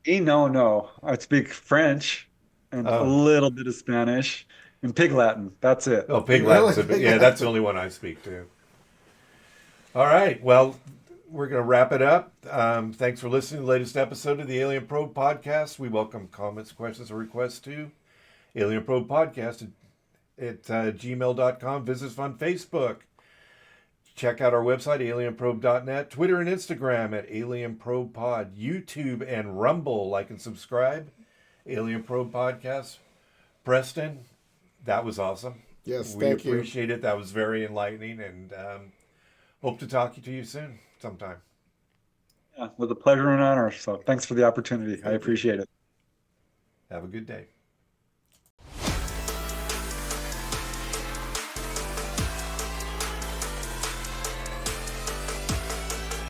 Speaker 3: No. I speak French and a
Speaker 2: Oh,
Speaker 3: little bit of Spanish and Pig Latin. That's it.
Speaker 2: oh, Pig
Speaker 4: Really?
Speaker 2: Latin's a bit. Yeah, that's the only one I speak to. All right. Well, we're going to wrap it up. Thanks for listening to the latest episode of the Alien Probe Podcast. We welcome comments, questions, or requests to Alien Probe Podcast at gmail.com. Visit us on Facebook. Check out our website, alienprobe.net, Twitter and Instagram at Alien Probe Pod, YouTube and Rumble. Like and subscribe. Alien Probe Podcast. Preston, that was awesome.
Speaker 4: Yes,
Speaker 2: We
Speaker 4: thank you.
Speaker 2: appreciate it. That was very enlightening, and hope to talk to you soon sometime.
Speaker 3: Yeah, with a pleasure and honor. So thanks for the opportunity. I appreciate it.
Speaker 2: Have a good day.